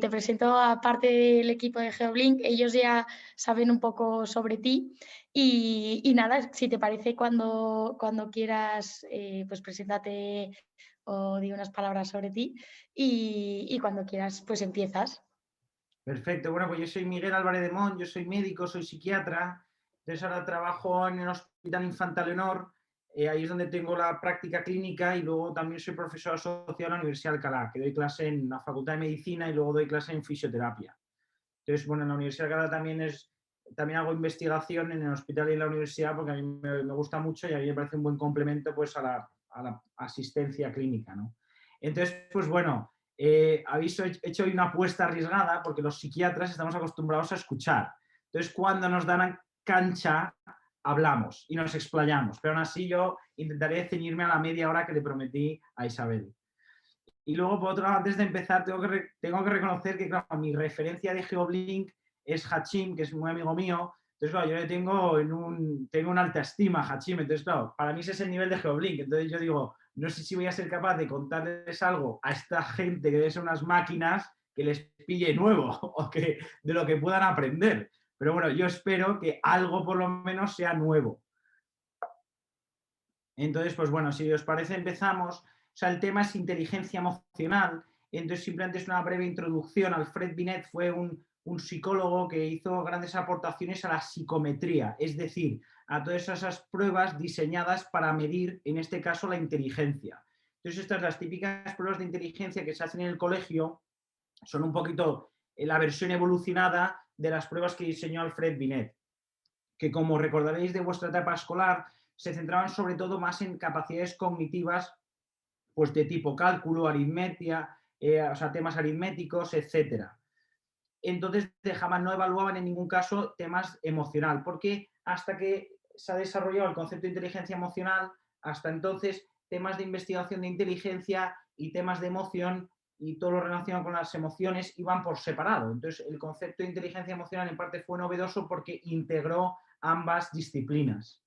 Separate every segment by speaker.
Speaker 1: te presento a parte del equipo de Geoblink. Ellos ya saben un poco sobre ti y nada, si te parece, cuando quieras, pues preséntate o di unas palabras sobre ti y cuando quieras, pues empiezas.
Speaker 2: Perfecto, bueno, pues yo soy Miguel Álvarez de Mont, yo soy médico, soy psiquiatra, entonces ahora trabajo en el Hospital Infanta Leonor, ahí es donde tengo la práctica clínica y luego también soy profesor asociado a la Universidad de Alcalá, que doy clase en la Facultad de Medicina y luego doy clase en fisioterapia. Entonces, bueno, en la Universidad de Alcalá también hago investigación en el hospital y en la universidad porque a mí me gusta mucho y a mí me parece un buen complemento pues a la asistencia clínica, ¿no? Entonces, pues bueno, he hecho hoy una apuesta arriesgada porque los psiquiatras estamos acostumbrados a escuchar. Entonces, cuando nos dan cancha, hablamos y nos explayamos. Pero aún así yo intentaré ceñirme a la media hora que le prometí a Isabel. Y luego, por otro lado, antes de empezar, tengo que reconocer que, claro, mi referencia de Geoblink es Hachim, que es muy amigo mío. Entonces, claro, yo le tengo una alta estima a Hachim. Entonces, claro, para mí ese es el nivel de Geoblink. Entonces yo digo, no sé si voy a ser capaz de contarles algo a esta gente que debe ser unas máquinas que les pille nuevo o que, de lo que puedan aprender. Pero bueno, yo espero que algo por lo menos sea nuevo. Entonces, pues bueno, si os parece, empezamos. O sea, el tema es inteligencia emocional. Entonces, simplemente es una breve introducción. Alfred Binet fue un psicólogo que hizo grandes aportaciones a la psicometría, es decir, a todas esas pruebas diseñadas para medir, en este caso, la inteligencia. Entonces, estas las típicas pruebas de inteligencia que se hacen en el colegio son un poquito la versión evolucionada de las pruebas que diseñó Alfred Binet, que como recordaréis de vuestra etapa escolar, se centraban sobre todo más en capacidades cognitivas pues de tipo cálculo, aritmetia, o sea, temas aritméticos, etcétera. Entonces no evaluaban en ningún caso temas emocional, porque hasta que se ha desarrollado el concepto de inteligencia emocional, hasta entonces temas de investigación de inteligencia y temas de emoción y todo lo relacionado con las emociones iban por separado. Entonces, el concepto de inteligencia emocional en parte fue novedoso porque integró ambas disciplinas.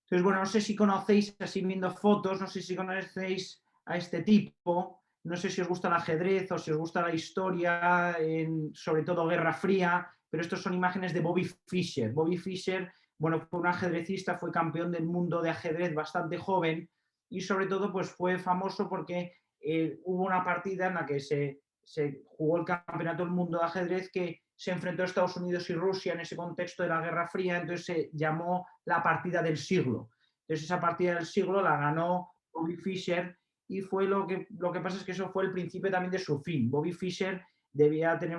Speaker 2: Entonces, bueno, no sé si conocéis, así viendo fotos, no sé si conocéis a este tipo, no sé si os gusta el ajedrez o si os gusta la historia, sobre todo Guerra Fría, pero estos son imágenes de Bobby Fischer. Bobby Fischer, bueno, fue un ajedrecista, fue campeón del mundo de ajedrez bastante joven y sobre todo pues fue famoso porque hubo una partida en la que se jugó el campeonato del mundo de ajedrez que se enfrentó a Estados Unidos y Rusia en ese contexto de la Guerra Fría, entonces se llamó la partida del siglo. Entonces esa partida del siglo la ganó Bobby Fischer y fue lo que pasa es que eso fue el principio también de su fin. Bobby Fischer debía tener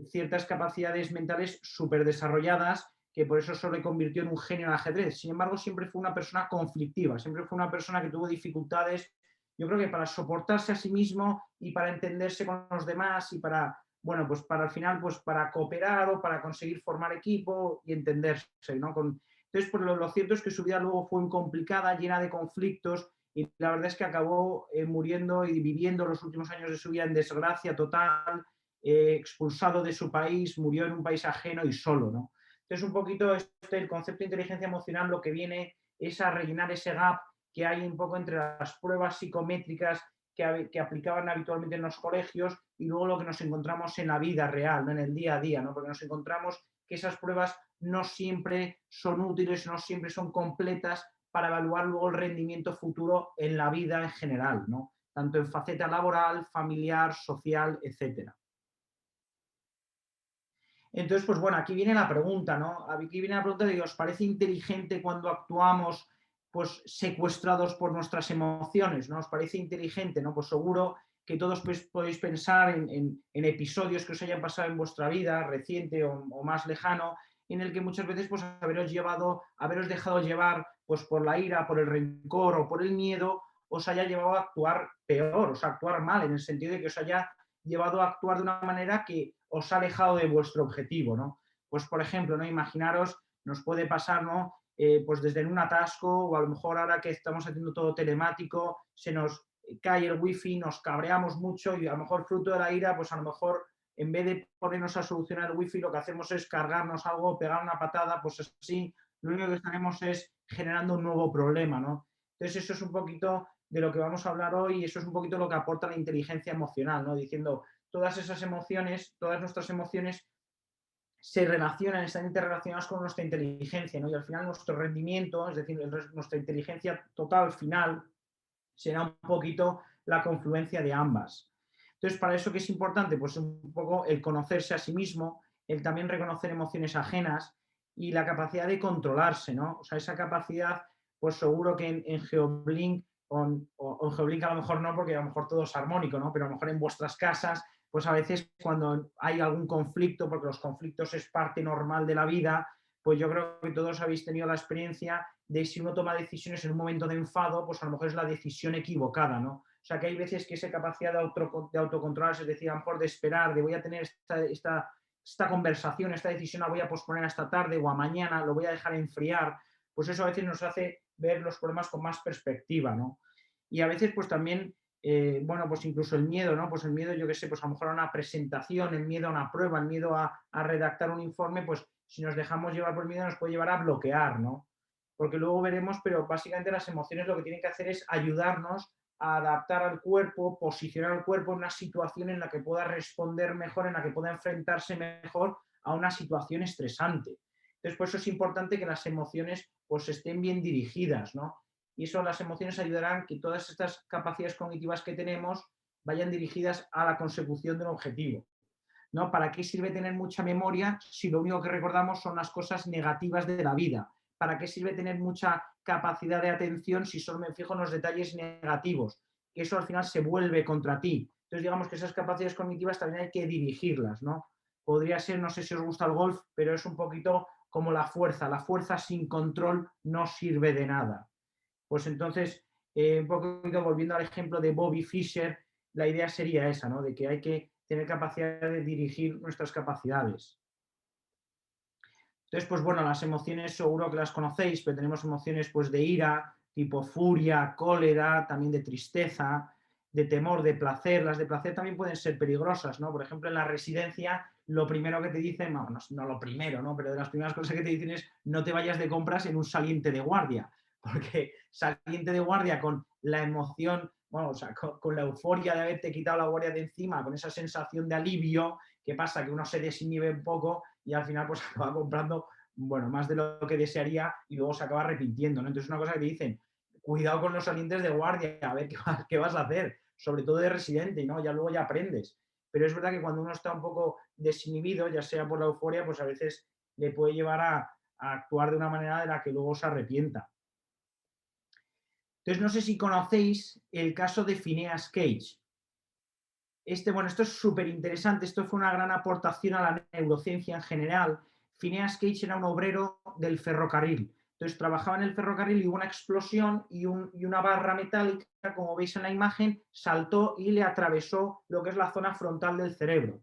Speaker 2: ciertas capacidades mentales súper desarrolladas, que por eso se le convirtió en un genio en ajedrez. Sin embargo, siempre fue una persona conflictiva, siempre fue una persona que tuvo dificultades, yo creo que para soportarse a sí mismo y para entenderse con los demás y para, bueno, pues para al final, pues para cooperar o para conseguir formar equipo y entenderse, ¿no? Entonces, pues lo cierto es que su vida luego fue muy complicada, llena de conflictos y la verdad es que acabó muriendo y viviendo los últimos años de su vida en desgracia total, expulsado de su país, murió en un país ajeno y solo, ¿no? Entonces, un poquito el concepto de inteligencia emocional lo que viene es a rellenar ese gap que hay un poco entre las pruebas psicométricas que aplicaban habitualmente en los colegios y luego lo que nos encontramos en la vida real, ¿no? En el día a día, ¿no? Porque nos encontramos que esas pruebas no siempre son útiles, no siempre son completas para evaluar luego el rendimiento futuro en la vida en general, ¿no? Tanto en faceta laboral, familiar, social, etcétera. Entonces, pues bueno, aquí viene la pregunta, ¿no? Aquí viene la pregunta de, ¿os parece inteligente cuando actuamos pues secuestrados por nuestras emociones? ¿No os parece inteligente? ¿No? Pues seguro que todos pues, podéis pensar en episodios que os hayan pasado en vuestra vida, reciente o más lejano, en el que muchas veces pues haberos dejado llevar pues por la ira, por el rencor o por el miedo, os haya llevado a actuar peor, o sea, a actuar mal, en el sentido de que os haya llevado a actuar de una manera que os ha alejado de vuestro objetivo, ¿no? Pues, por ejemplo, ¿no? Imaginaros, nos puede pasar, ¿no? Pues desde en un atasco o a lo mejor ahora que estamos haciendo todo telemático, se nos cae el wifi, nos cabreamos mucho y a lo mejor fruto de la ira, pues a lo mejor en vez de ponernos a solucionar el wifi, lo que hacemos es cargarnos algo, pegar una patada, pues así, lo único que estaremos es generando un nuevo problema, ¿no? Entonces eso es un poquito de lo que vamos a hablar hoy, y eso es un poquito lo que aporta la inteligencia emocional, ¿no? Diciendo, todas esas emociones, todas nuestras emociones se relacionan, están interrelacionadas con nuestra inteligencia, ¿no? Y al final nuestro rendimiento, es decir, nuestra inteligencia total final, será un poquito la confluencia de ambas. Entonces, ¿para eso qué es importante? Pues un poco el conocerse a sí mismo, el también reconocer emociones ajenas y la capacidad de controlarse, ¿no? O sea, esa capacidad, pues seguro que en Geoblink, o en Geoblink a lo mejor no, porque a lo mejor todo es armónico, ¿no? Pero a lo mejor en vuestras casas, pues a veces cuando hay algún conflicto, porque los conflictos es parte normal de la vida, pues yo creo que todos habéis tenido la experiencia de si uno toma decisiones en un momento de enfado, pues a lo mejor es la decisión equivocada, ¿no? O sea, que hay veces que esa capacidad de autocontrolarse, es decir, a lo mejor de esperar, de voy a tener esta conversación, esta decisión la voy a posponer a esta tarde o a mañana, lo voy a dejar enfriar, pues eso a veces nos hace ver los problemas con más perspectiva, ¿no? Y a veces pues también, bueno, pues incluso el miedo, ¿no? Pues el miedo, yo qué sé, pues a lo mejor a una presentación, el miedo a una prueba, el miedo a redactar un informe, pues si nos dejamos llevar por el miedo nos puede llevar a bloquear, ¿no? Porque luego veremos, pero básicamente las emociones lo que tienen que hacer es ayudarnos a adaptar al cuerpo, posicionar al cuerpo en una situación en la que pueda responder mejor, en la que pueda enfrentarse mejor a una situación estresante. Entonces, por eso es importante que las emociones pues estén bien dirigidas, ¿no? Y eso, las emociones ayudarán que todas estas capacidades cognitivas que tenemos vayan dirigidas a la consecución de un objetivo, ¿no? ¿Para qué sirve tener mucha memoria si lo único que recordamos son las cosas negativas de la vida? ¿Para qué sirve tener mucha capacidad de atención si solo me fijo en los detalles negativos? Eso al final se vuelve contra ti. Entonces, digamos que esas capacidades cognitivas también hay que dirigirlas, ¿no? Podría ser, no sé si os gusta el golf, pero es un poquito como la fuerza. La fuerza sin control no sirve de nada. Pues entonces, un poquito volviendo al ejemplo de Bobby Fischer, la idea sería esa, ¿no? De que hay que tener capacidad de dirigir nuestras capacidades. Entonces, pues bueno, las emociones seguro que las conocéis, pero tenemos emociones pues de ira, tipo furia, cólera, también de tristeza, de temor, de placer. Las de placer también pueden ser peligrosas, ¿no? Por ejemplo, en la residencia, lo primero que te dicen, no lo primero, ¿no? Pero de las primeras cosas que te dicen es no te vayas de compras en un saliente de guardia, porque saliente de guardia con la emoción, bueno, o sea, con la euforia de haberte quitado la guardia de encima, con esa sensación de alivio, ¿qué pasa? Que uno se desinhibe un poco y al final pues acaba comprando, bueno, más de lo que desearía y luego se acaba arrepintiendo, ¿no? Entonces una cosa que te dicen, cuidado con los salientes de guardia, a ver qué vas a hacer, sobre todo de residente, ¿no? Ya luego ya aprendes. Pero es verdad que cuando uno está un poco desinhibido, ya sea por la euforia, pues a veces le puede llevar a actuar de una manera de la que luego se arrepienta. Entonces no sé si conocéis el caso de Phineas Cage. Bueno, esto es súper interesante, esto fue una gran aportación a la neurociencia en general. Phineas Cage era un obrero del ferrocarril. Entonces trabajaba en el ferrocarril y hubo una explosión y una barra metálica, como veis en la imagen, saltó y le atravesó lo que es la zona frontal del cerebro.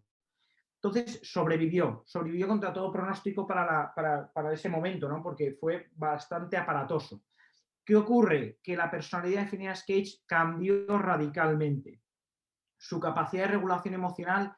Speaker 2: Entonces sobrevivió contra todo pronóstico para ese momento, ¿no? Porque fue bastante aparatoso. ¿Qué ocurre? Que la personalidad de Phineas Cage cambió radicalmente. Su capacidad de regulación emocional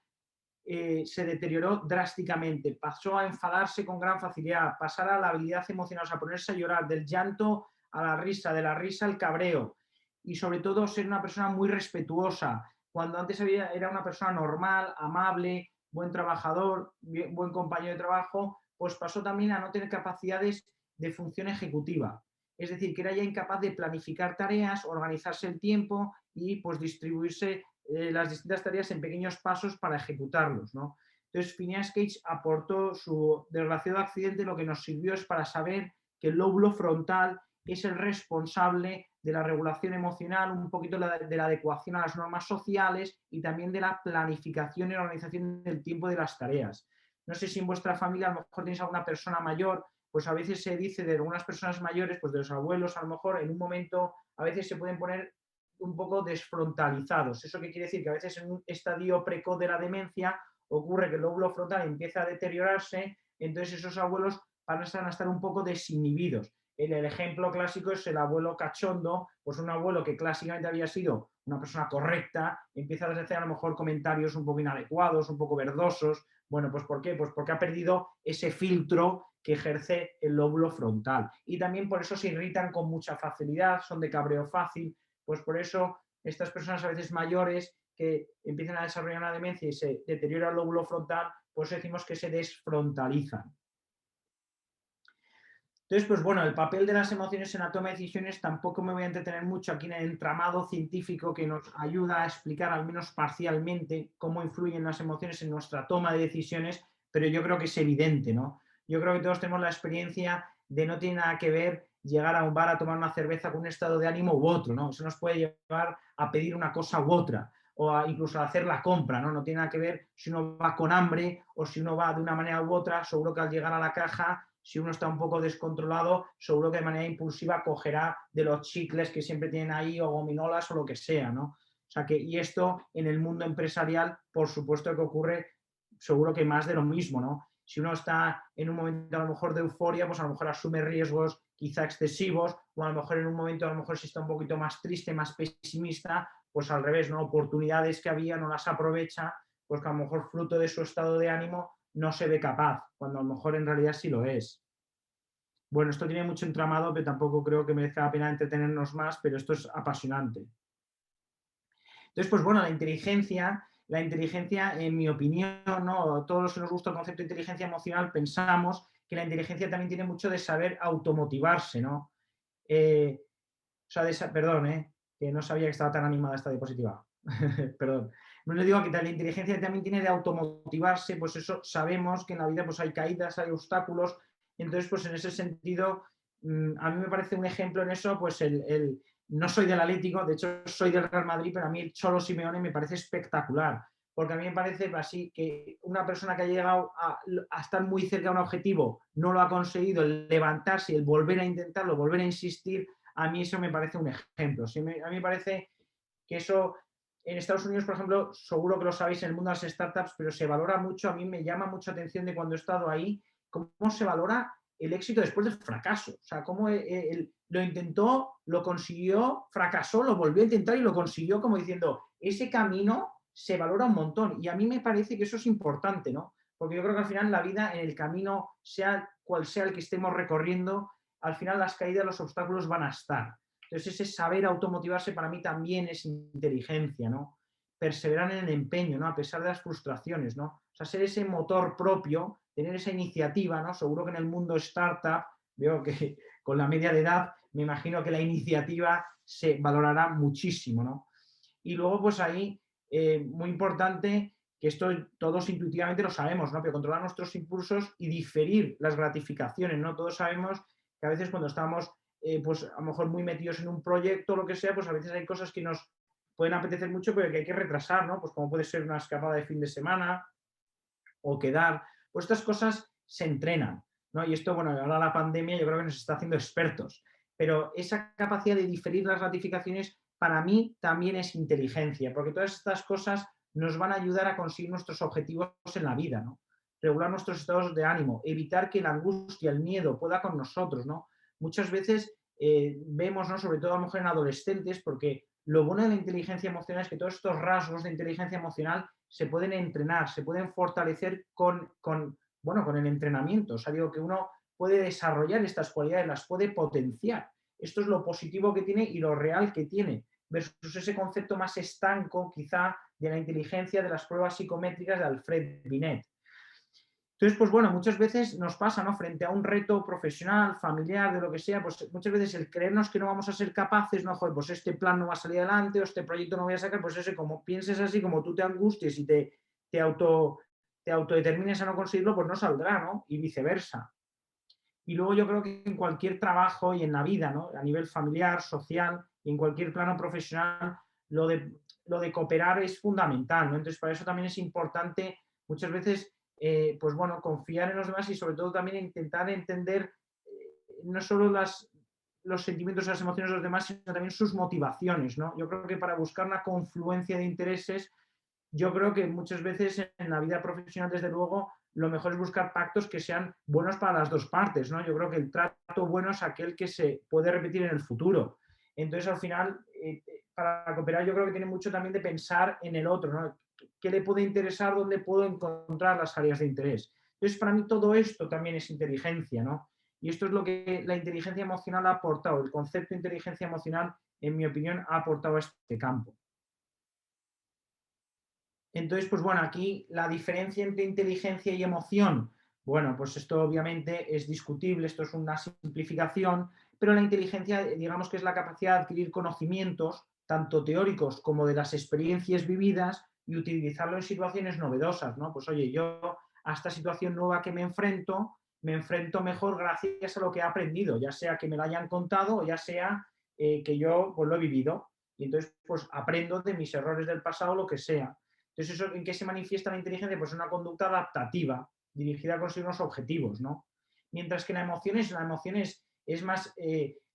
Speaker 2: se deterioró drásticamente, pasó a enfadarse con gran facilidad, pasar a la habilidad emocional, o sea, ponerse a llorar, del llanto a la risa, de la risa al cabreo, y sobre todo ser una persona muy respetuosa, cuando antes era una persona normal, amable, buen trabajador, buen compañero de trabajo, pues pasó también a no tener capacidades de función ejecutiva. Es decir, que era ya incapaz de planificar tareas, organizarse el tiempo y pues distribuirse las distintas tareas en pequeños pasos para ejecutarlos, ¿no? Entonces, Phineas Cage aportó su desgraciado accidente, lo que nos sirvió es para saber que el lóbulo frontal es el responsable de la regulación emocional, un poquito de la adecuación a las normas sociales y también de la planificación y organización del tiempo de las tareas. No sé si en vuestra familia a lo mejor tenéis alguna persona mayor, pues a veces se dice de algunas personas mayores, pues de los abuelos, a lo mejor en un momento a veces se pueden poner un poco desfrontalizados. ¿Eso qué quiere decir? Que a veces en un estadio precoz de la demencia ocurre que el lóbulo frontal empieza a deteriorarse, entonces esos abuelos pasan a estar un poco desinhibidos. El ejemplo clásico es el abuelo cachondo, pues un abuelo que clásicamente había sido una persona correcta, empieza a hacer a lo mejor comentarios un poco inadecuados, un poco verdosos. Bueno, pues ¿por qué? Pues porque ha perdido ese filtro que ejerce el lóbulo frontal. Y también por eso se irritan con mucha facilidad, son de cabreo fácil. Pues por eso estas personas a veces mayores que empiezan a desarrollar una demencia y se deteriora el lóbulo frontal, pues decimos que se desfrontalizan. Entonces, pues bueno, el papel de las emociones en la toma de decisiones tampoco me voy a entretener mucho aquí en el entramado científico que nos ayuda a explicar, al menos parcialmente, cómo influyen las emociones en nuestra toma de decisiones, pero yo creo que es evidente, ¿no? Yo creo que todos tenemos la experiencia de no tiene nada que ver llegar a un bar a tomar una cerveza con un estado de ánimo u otro, ¿no? Eso nos puede llevar a pedir una cosa u otra, o incluso a hacer la compra, ¿no? No tiene nada que ver si uno va con hambre o si uno va de una manera u otra, seguro que al llegar a la caja, si uno está un poco descontrolado, seguro que de manera impulsiva cogerá de los chicles que siempre tienen ahí o gominolas o lo que sea, ¿no? O sea que, y esto en el mundo empresarial, por supuesto que ocurre seguro que más de lo mismo, ¿no? Si uno está en un momento a lo mejor de euforia, pues a lo mejor asume riesgos quizá excesivos, o a lo mejor en un momento a lo mejor si está un poquito más triste, más pesimista, pues al revés, ¿no? Oportunidades que había no las aprovecha, pues que a lo mejor fruto de su estado de ánimo no se ve capaz, cuando a lo mejor en realidad sí lo es. Bueno, esto tiene mucho entramado, pero tampoco creo que merezca la pena entretenernos más, pero esto es apasionante. Entonces, pues bueno, la inteligencia, en mi opinión, ¿no? Todos los que nos gusta el concepto de inteligencia emocional pensamos que la inteligencia también tiene mucho de saber automotivarse, ¿no? O sea, perdón, que no sabía que estaba tan animada esta diapositiva. Perdón. No le digo que la inteligencia también tiene de automotivarse, pues eso sabemos que en la vida pues hay caídas, hay obstáculos, entonces pues en ese sentido a mí me parece un ejemplo en eso, pues no soy del Atlético, de hecho soy del Real Madrid, pero a mí el Cholo Simeone me parece espectacular, porque a mí me parece así que una persona que ha llegado a estar muy cerca de un objetivo no lo ha conseguido, el levantarse y el volver a intentarlo, volver a insistir, a mí eso me parece un ejemplo. A mí me parece que eso en Estados Unidos, por ejemplo, seguro que lo sabéis en el mundo de las startups, pero se valora mucho, a mí me llama mucha atención de cuando he estado ahí, cómo se valora el éxito después del fracaso. O sea, cómo lo intentó, lo consiguió, fracasó, lo volvió a intentar y lo consiguió, como diciendo, ese camino se valora un montón. Y a mí me parece que eso es importante, ¿no? Porque yo creo que al final la vida, en el camino, sea cual sea el que estemos recorriendo, al final las caídas, los obstáculos van a estar. Entonces ese saber automotivarse para mí también es inteligencia, ¿no? Perseverar en el empeño, ¿no? A pesar de las frustraciones, ¿no? O sea, ser ese motor propio, tener esa iniciativa, ¿no? Seguro que en el mundo startup, veo que con la media de edad, me imagino que la iniciativa se valorará muchísimo, ¿no? Y luego, pues ahí, muy importante, que esto todos intuitivamente lo sabemos, ¿no? Pero controlar nuestros impulsos y diferir las gratificaciones, ¿no? Todos sabemos que a veces cuando estamos pues a lo mejor muy metidos en un proyecto o lo que sea, pues a veces hay cosas que nos pueden apetecer mucho, pero que hay que retrasar, ¿no? Pues como puede ser una escapada de fin de semana o quedar. Pues estas cosas se entrenan, ¿no? Y esto, bueno, ahora la pandemia yo creo que nos está haciendo expertos. Pero esa capacidad de diferir las gratificaciones para mí también es inteligencia, porque todas estas cosas nos van a ayudar a conseguir nuestros objetivos en la vida, ¿no? Regular nuestros estados de ánimo, evitar que la angustia, el miedo pueda con nosotros, ¿no? Muchas veces vemos, ¿no? Sobre todo a lo mejor en adolescentes, porque lo bueno de la inteligencia emocional es que todos estos rasgos de inteligencia emocional se pueden entrenar, se pueden fortalecer bueno, con el entrenamiento. O sea, digo que uno puede desarrollar estas cualidades, las puede potenciar. Esto es lo positivo que tiene y lo real que tiene, versus ese concepto más estanco, quizá, de la inteligencia de las pruebas psicométricas de Alfred Binet. Entonces, pues bueno, muchas veces nos pasa, ¿no? Frente a un reto profesional, familiar, de lo que sea, pues muchas veces el creernos que no vamos a ser capaces, no, joder, pues este plan no va a salir adelante o este proyecto no voy a sacar, pues ese, como pienses así, como tú te angusties y te autodetermines a no conseguirlo, pues no saldrá, ¿no? Y viceversa. Y luego yo creo que en cualquier trabajo y en la vida, ¿no? A nivel familiar, social y en cualquier plano profesional, lo de cooperar es fundamental, ¿no? Entonces, para eso también es importante muchas veces, pues bueno, confiar en los demás y sobre todo también intentar entender no solo los sentimientos y las emociones de los demás, sino también sus motivaciones, ¿no? Yo creo que para buscar una confluencia de intereses, yo creo que muchas veces en la vida profesional, desde luego, lo mejor es buscar pactos que sean buenos para las dos partes, ¿no? Yo creo que el trato bueno es aquel que se puede repetir en el futuro. Entonces, al final, para cooperar yo creo que tiene mucho también de pensar en el otro, ¿no? ¿Qué le puede interesar? ¿Dónde puedo encontrar las áreas de interés? Entonces, para mí todo esto también es inteligencia, ¿no? Y esto es lo que la inteligencia emocional ha aportado, el concepto de inteligencia emocional en mi opinión, ha aportado a este campo. Entonces, pues bueno, aquí la diferencia entre inteligencia y emoción, bueno, pues esto obviamente es discutible, esto es una simplificación, pero la inteligencia, digamos que es la capacidad de adquirir conocimientos, tanto teóricos como de las experiencias vividas, y utilizarlo en situaciones novedosas, ¿no? Pues oye, yo a esta situación nueva que me enfrento mejor gracias a lo que he aprendido, ya sea que me lo hayan contado o ya sea que yo pues, lo he vivido. Y entonces, pues aprendo de mis errores del pasado, lo que sea. Entonces, ¿eso en qué se manifiesta la inteligencia? Pues una conducta adaptativa, dirigida a conseguir unos objetivos, ¿no? Mientras que la emoción es más...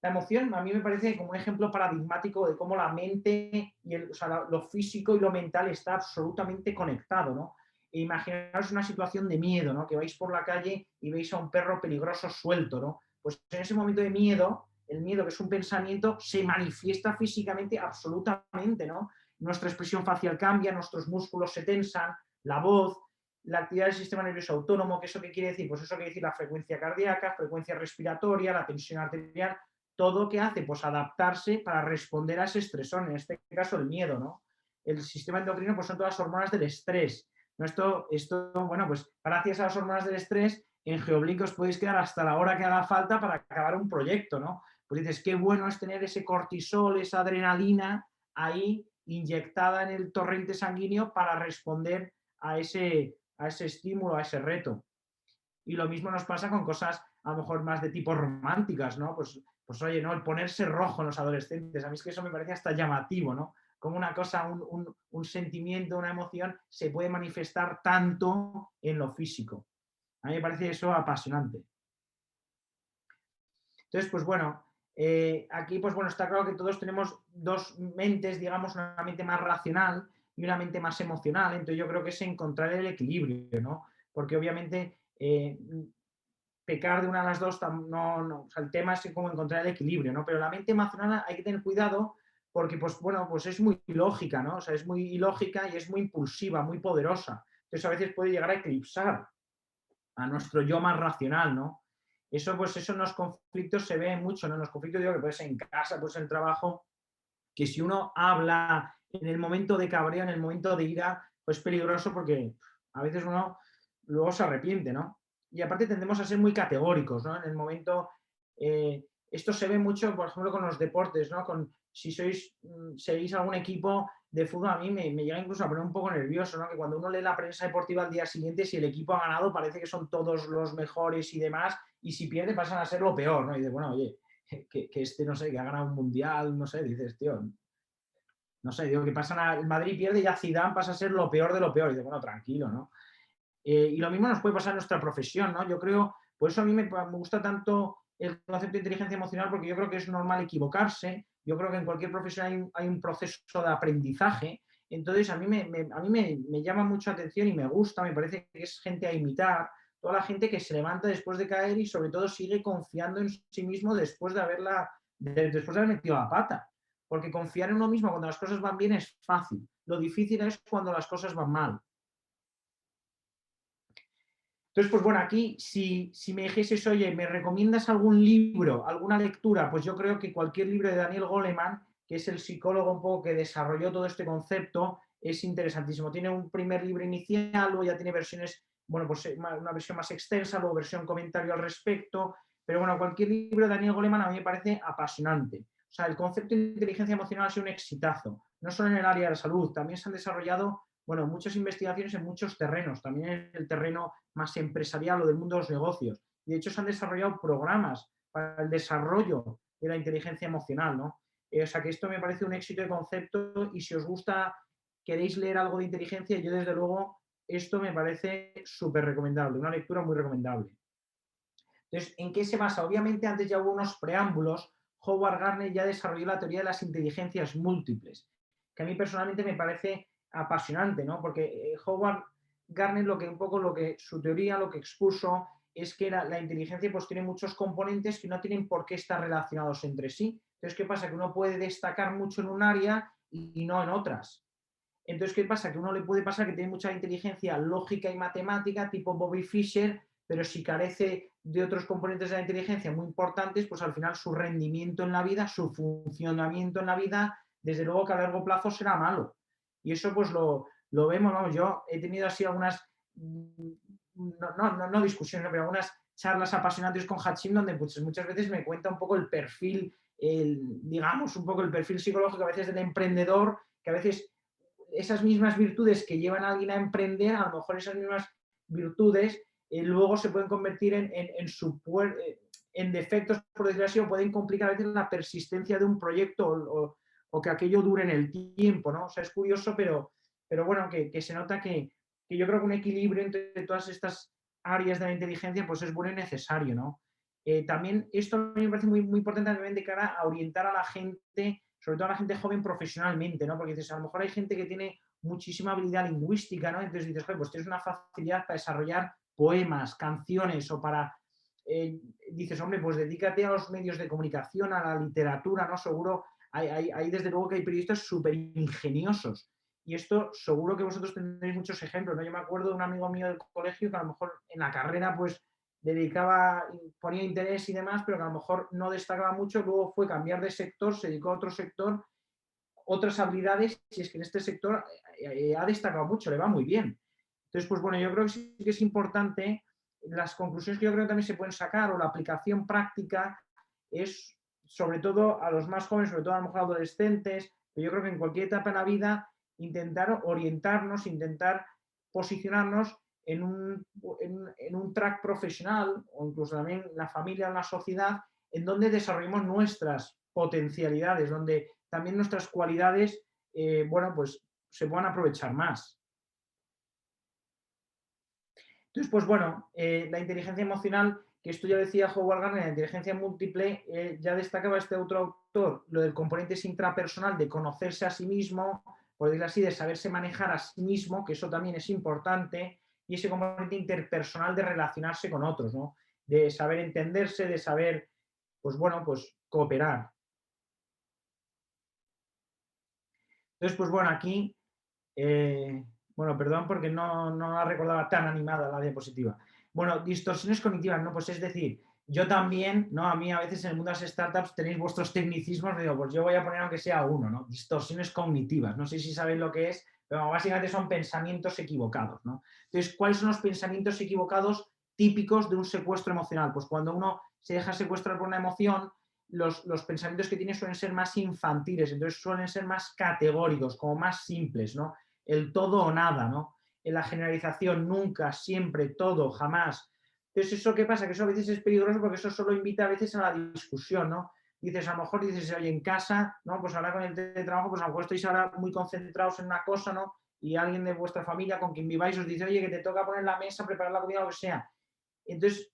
Speaker 2: la emoción a mí me parece como un ejemplo paradigmático de cómo la mente y o sea, lo físico y lo mental está absolutamente conectado, ¿no? E imaginaos una situación de miedo, ¿no? Que vais por la calle y veis a un perro peligroso suelto, ¿no? Pues en ese momento de miedo, el miedo, que es un pensamiento, se manifiesta físicamente absolutamente, ¿no? Nuestra expresión facial cambia, nuestros músculos se tensan, la voz, la actividad del sistema nervioso autónomo, ¿que eso qué quiere decir? Pues eso quiere decir la frecuencia cardíaca, frecuencia respiratoria, la tensión arterial, todo que hace, pues adaptarse para responder a ese estresor, en este caso el miedo, ¿no? El sistema endocrino, pues son todas las hormonas del estrés. ¿No? Bueno, pues gracias a las hormonas del estrés, en Geoblink os podéis quedar hasta la hora que haga falta para acabar un proyecto, ¿no? Pues dices, qué bueno es tener ese cortisol, esa adrenalina ahí inyectada en el torrente sanguíneo para responder a ese estímulo, a ese reto. Y lo mismo nos pasa con cosas a lo mejor más de tipo románticas, ¿no? Pues oye, ¿no? El ponerse rojo en los adolescentes, a mí es que eso me parece hasta llamativo, ¿no? Como una cosa, un sentimiento, una emoción se puede manifestar tanto en lo físico. A mí me parece eso apasionante. Entonces, pues bueno, aquí pues bueno, está claro que todos tenemos dos mentes, digamos, una mente más racional y una mente más emocional, entonces yo creo que es encontrar el equilibrio, ¿no? Porque obviamente pecar de una de las dos, o sea, el tema es como encontrar el equilibrio, ¿no? Pero la mente emocional hay que tener cuidado porque, pues bueno, pues es muy ilógica, ¿no? O sea, es muy ilógica y es muy impulsiva, muy poderosa. Entonces a veces puede llegar a eclipsar a nuestro yo más racional, ¿no? Eso, pues eso en los conflictos se ve mucho, ¿no? En los conflictos digo que puede ser en casa, puede ser en el trabajo, que si uno habla en el momento de cabreo, en el momento de ira, pues es peligroso porque a veces uno luego se arrepiente, ¿no? Y aparte tendemos a ser muy categóricos, ¿no? En el momento, esto se ve mucho, por ejemplo, con los deportes, ¿no? Si seguís algún equipo de fútbol, a mí me llega incluso a poner un poco nervioso, ¿no? Que cuando uno lee la prensa deportiva al día siguiente, si el equipo ha ganado, parece que son todos los mejores y demás, y si pierde pasan a ser lo peor, ¿no? Y dices, bueno, oye, que este, no sé, que ha ganado un mundial, no sé, dices, tío, no sé, digo, que el Madrid pierde y ya Zidane pasa a ser lo peor de lo peor. Y dices, bueno, tranquilo, ¿no? Y lo mismo nos puede pasar en nuestra profesión, ¿no? Yo creo, por eso a mí me gusta tanto el concepto de inteligencia emocional, porque yo creo que es normal equivocarse, yo creo que en cualquier profesión hay un proceso de aprendizaje, entonces a mí me llama mucho atención y me gusta, me parece que es gente a imitar, toda la gente que se levanta después de caer y sobre todo sigue confiando en sí mismo después de después de haber metido la pata, porque confiar en uno mismo cuando las cosas van bien es fácil, lo difícil es cuando las cosas van mal. Entonces, pues bueno, aquí si me dijeses, oye, ¿me recomiendas algún libro, alguna lectura? Pues yo creo que cualquier libro de Daniel Goleman, que es el psicólogo un poco que desarrolló todo este concepto, es interesantísimo. Tiene un primer libro inicial, luego ya tiene versiones, bueno, pues una versión más extensa, luego versión comentario al respecto. Pero bueno, cualquier libro de Daniel Goleman a mí me parece apasionante. O sea, el concepto de inteligencia emocional ha sido un exitazo, no solo en el área de la salud, también se han desarrollado, bueno, muchas investigaciones en muchos terrenos, también en el terreno más empresarial o del mundo de los negocios. Y de hecho se han desarrollado programas para el desarrollo de la inteligencia emocional, ¿no? O sea que esto me parece un éxito de concepto y si os gusta, queréis leer algo de inteligencia, yo desde luego esto me parece súper recomendable, una lectura muy recomendable. Entonces, ¿en qué se basa? Obviamente antes ya hubo unos preámbulos, Howard Gardner ya desarrolló la teoría de las inteligencias múltiples, que a mí personalmente me parece apasionante, ¿no? Porque Howard Gardner su teoría, lo que expuso es que la inteligencia pues tiene muchos componentes que no tienen por qué estar relacionados entre sí. Entonces, ¿qué pasa? Que uno puede destacar mucho en un área y no en otras. Entonces, ¿qué pasa? Que a uno le puede pasar que tiene mucha inteligencia lógica y matemática, tipo Bobby Fischer, pero si carece de otros componentes de la inteligencia muy importantes, pues al final su rendimiento en la vida, su funcionamiento en la vida, desde luego que a largo plazo será malo. Y eso pues lo vemos, vamos, yo he tenido así algunas, no discusiones, pero algunas charlas apasionantes con Hachim donde pues, muchas veces me cuenta un poco el perfil, digamos, un poco el perfil psicológico a veces del emprendedor, que a veces esas mismas virtudes que llevan a alguien a emprender, a lo mejor esas mismas virtudes luego se pueden convertir en defectos, por decirlo así, o pueden complicar a veces la persistencia de un proyecto o que aquello dure en el tiempo, ¿no? O sea, es curioso, pero bueno, que se nota que yo creo que un equilibrio entre todas estas áreas de la inteligencia pues es bueno y necesario, ¿no? También esto a mí me parece muy, muy importante también de cara a orientar a la gente, sobre todo a la gente joven profesionalmente, ¿no? Porque dices, a lo mejor hay gente que tiene muchísima habilidad lingüística, ¿no? Entonces dices, pues tienes una facilidad para desarrollar poemas, canciones o para... dices, hombre, pues dedícate a los medios de comunicación, a la literatura, ¿no? Seguro, hay desde luego que hay periodistas súper ingeniosos. Y esto seguro que vosotros tendréis muchos ejemplos, ¿no? Yo me acuerdo de un amigo mío del colegio que a lo mejor en la carrera pues dedicaba, ponía interés y demás, pero que a lo mejor no destacaba mucho, luego fue cambiar de sector, se dedicó a otro sector, otras habilidades, y es que en este sector ha destacado mucho, le va muy bien. Entonces, pues bueno, yo creo que sí que es importante, las conclusiones que yo creo que también se pueden sacar o la aplicación práctica es, sobre todo a los más jóvenes, sobre todo a lo mejor adolescentes, pero yo creo que en cualquier etapa de la vida, intentar orientarnos, intentar posicionarnos en un track profesional o incluso también la familia o la sociedad en donde desarrollemos nuestras potencialidades, donde también nuestras cualidades, bueno, pues se puedan aprovechar más. Entonces, pues bueno, la inteligencia emocional, que esto ya decía Howard Gardner, la inteligencia múltiple, ya destacaba este otro autor, lo del componente intrapersonal, de conocerse a sí mismo, por decirlo así, de saberse manejar a sí mismo, que eso también es importante, y ese componente interpersonal de relacionarse con otros, ¿no? De saber entenderse, de saber, pues bueno, pues cooperar. Entonces, pues bueno, aquí, bueno, perdón porque no la recordaba tan animada la diapositiva. Bueno, distorsiones cognitivas, ¿no? Pues es decir, yo también, ¿no? A mí a veces en el mundo de las startups tenéis vuestros tecnicismos, digo, pues yo voy a poner aunque sea uno, ¿no? Distorsiones cognitivas. No sé si sabéis lo que es, pero básicamente son pensamientos equivocados, ¿no? Entonces, ¿cuáles son los pensamientos equivocados típicos de un secuestro emocional? Pues cuando uno se deja secuestrar por una emoción, los pensamientos que tiene suelen ser más infantiles, entonces suelen ser más categóricos, como más simples, ¿no? El todo o nada, ¿no? En la generalización, nunca, siempre, todo, jamás. Entonces, ¿eso qué pasa? Que eso a veces es peligroso porque eso solo invita a veces a la discusión, ¿no? Dices, a lo mejor dices, oye, en casa, ¿no? Pues ahora con el teletrabajo, pues a lo mejor estáis ahora muy concentrados en una cosa, ¿no? Y alguien de vuestra familia con quien viváis os dice, oye, que te toca poner la mesa, preparar la comida, lo que sea. Entonces,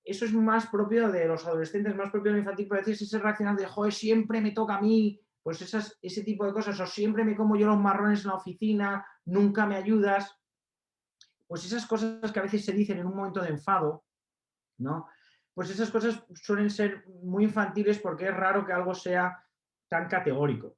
Speaker 2: eso es más propio de los adolescentes, más propio de lo infantil, pero a veces ese reaccionar de, joder, siempre me toca a mí, pues ese tipo de cosas, o siempre me como yo los marrones en la oficina, nunca me ayudas, pues esas cosas que a veces se dicen en un momento de enfado, ¿no? Pues esas cosas suelen ser muy infantiles porque es raro que algo sea tan categórico.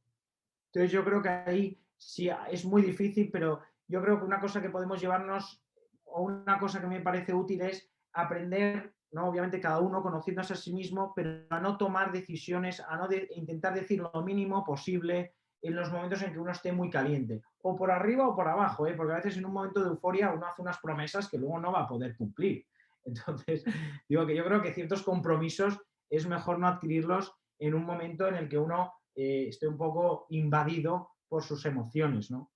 Speaker 2: Entonces yo creo que ahí sí es muy difícil, pero yo creo que una cosa que podemos llevarnos, o una cosa que me parece útil es aprender, ¿no? Obviamente cada uno conociéndose a sí mismo, pero a no tomar decisiones, a no intentar decir lo mínimo posible en los momentos en que uno esté muy caliente, o por arriba o por abajo, ¿eh? Porque a veces en un momento de euforia uno hace unas promesas que luego no va a poder cumplir. Entonces, digo que yo creo que ciertos compromisos es mejor no adquirirlos en un momento en el que uno esté un poco invadido por sus emociones, ¿no?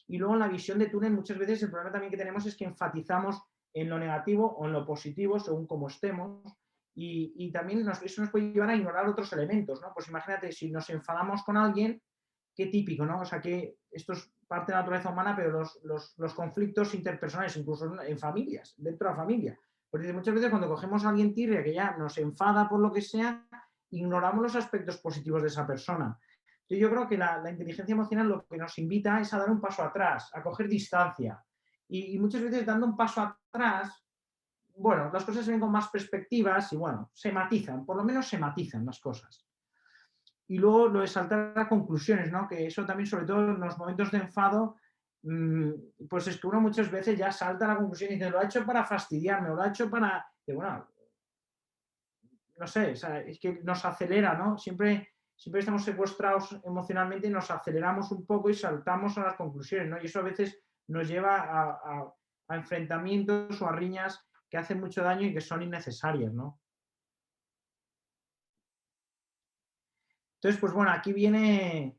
Speaker 2: Y luego en la visión de túnel muchas veces el problema también que tenemos es que enfatizamos en lo negativo o en lo positivo según cómo estemos y también eso nos puede llevar a ignorar otros elementos, ¿no? Pues imagínate, si nos enfadamos con alguien, qué típico, ¿no? O sea, que esto es parte de la naturaleza humana, pero los conflictos interpersonales, incluso en familias, dentro de la familia. Porque muchas veces cuando cogemos a alguien tirria que ya nos enfada por lo que sea, ignoramos los aspectos positivos de esa persona. Yo creo que la inteligencia emocional lo que nos invita es a dar un paso atrás, a coger distancia. Y muchas veces dando un paso atrás, bueno, las cosas se ven con más perspectivas y bueno, se matizan, por lo menos se matizan las cosas. Y luego lo de saltar a conclusiones, ¿no? Que eso también, sobre todo en los momentos de enfado, pues es que uno muchas veces ya salta a la conclusión y dice, lo ha hecho para fastidiarme, o lo ha hecho para... Y bueno, no sé, o sea, es que nos acelera, ¿no? Siempre estamos secuestrados emocionalmente y nos aceleramos un poco y saltamos a las conclusiones, ¿no? Y eso a veces nos lleva a enfrentamientos o a riñas que hacen mucho daño y que son innecesarias, ¿no? Entonces, pues bueno, aquí viene,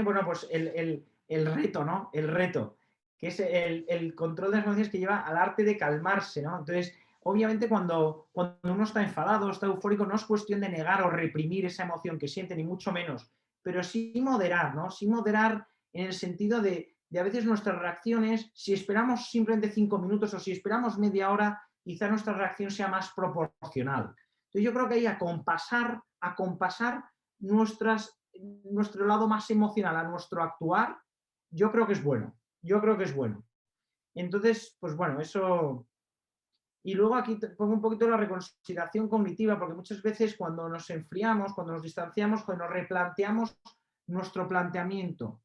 Speaker 2: bueno, pues el reto, ¿no? El reto, que es el control de las emociones que lleva al arte de calmarse, ¿no? Entonces, obviamente cuando uno está enfadado, está eufórico, no es cuestión de negar o reprimir esa emoción que siente, ni mucho menos, pero sí moderar, ¿no? Sí moderar en el sentido de a veces nuestras reacciones, si esperamos simplemente 5 minutos o si esperamos media hora, quizá nuestra reacción sea más proporcional. Entonces yo creo que hay a compasar nuestras nuestro lado más emocional a nuestro actuar, yo creo que es bueno. Yo creo que es bueno. Entonces, pues bueno, eso. Y luego aquí pongo un poquito la reconsideración cognitiva, porque muchas veces cuando nos enfriamos, cuando nos distanciamos, cuando nos replanteamos nuestro planteamiento,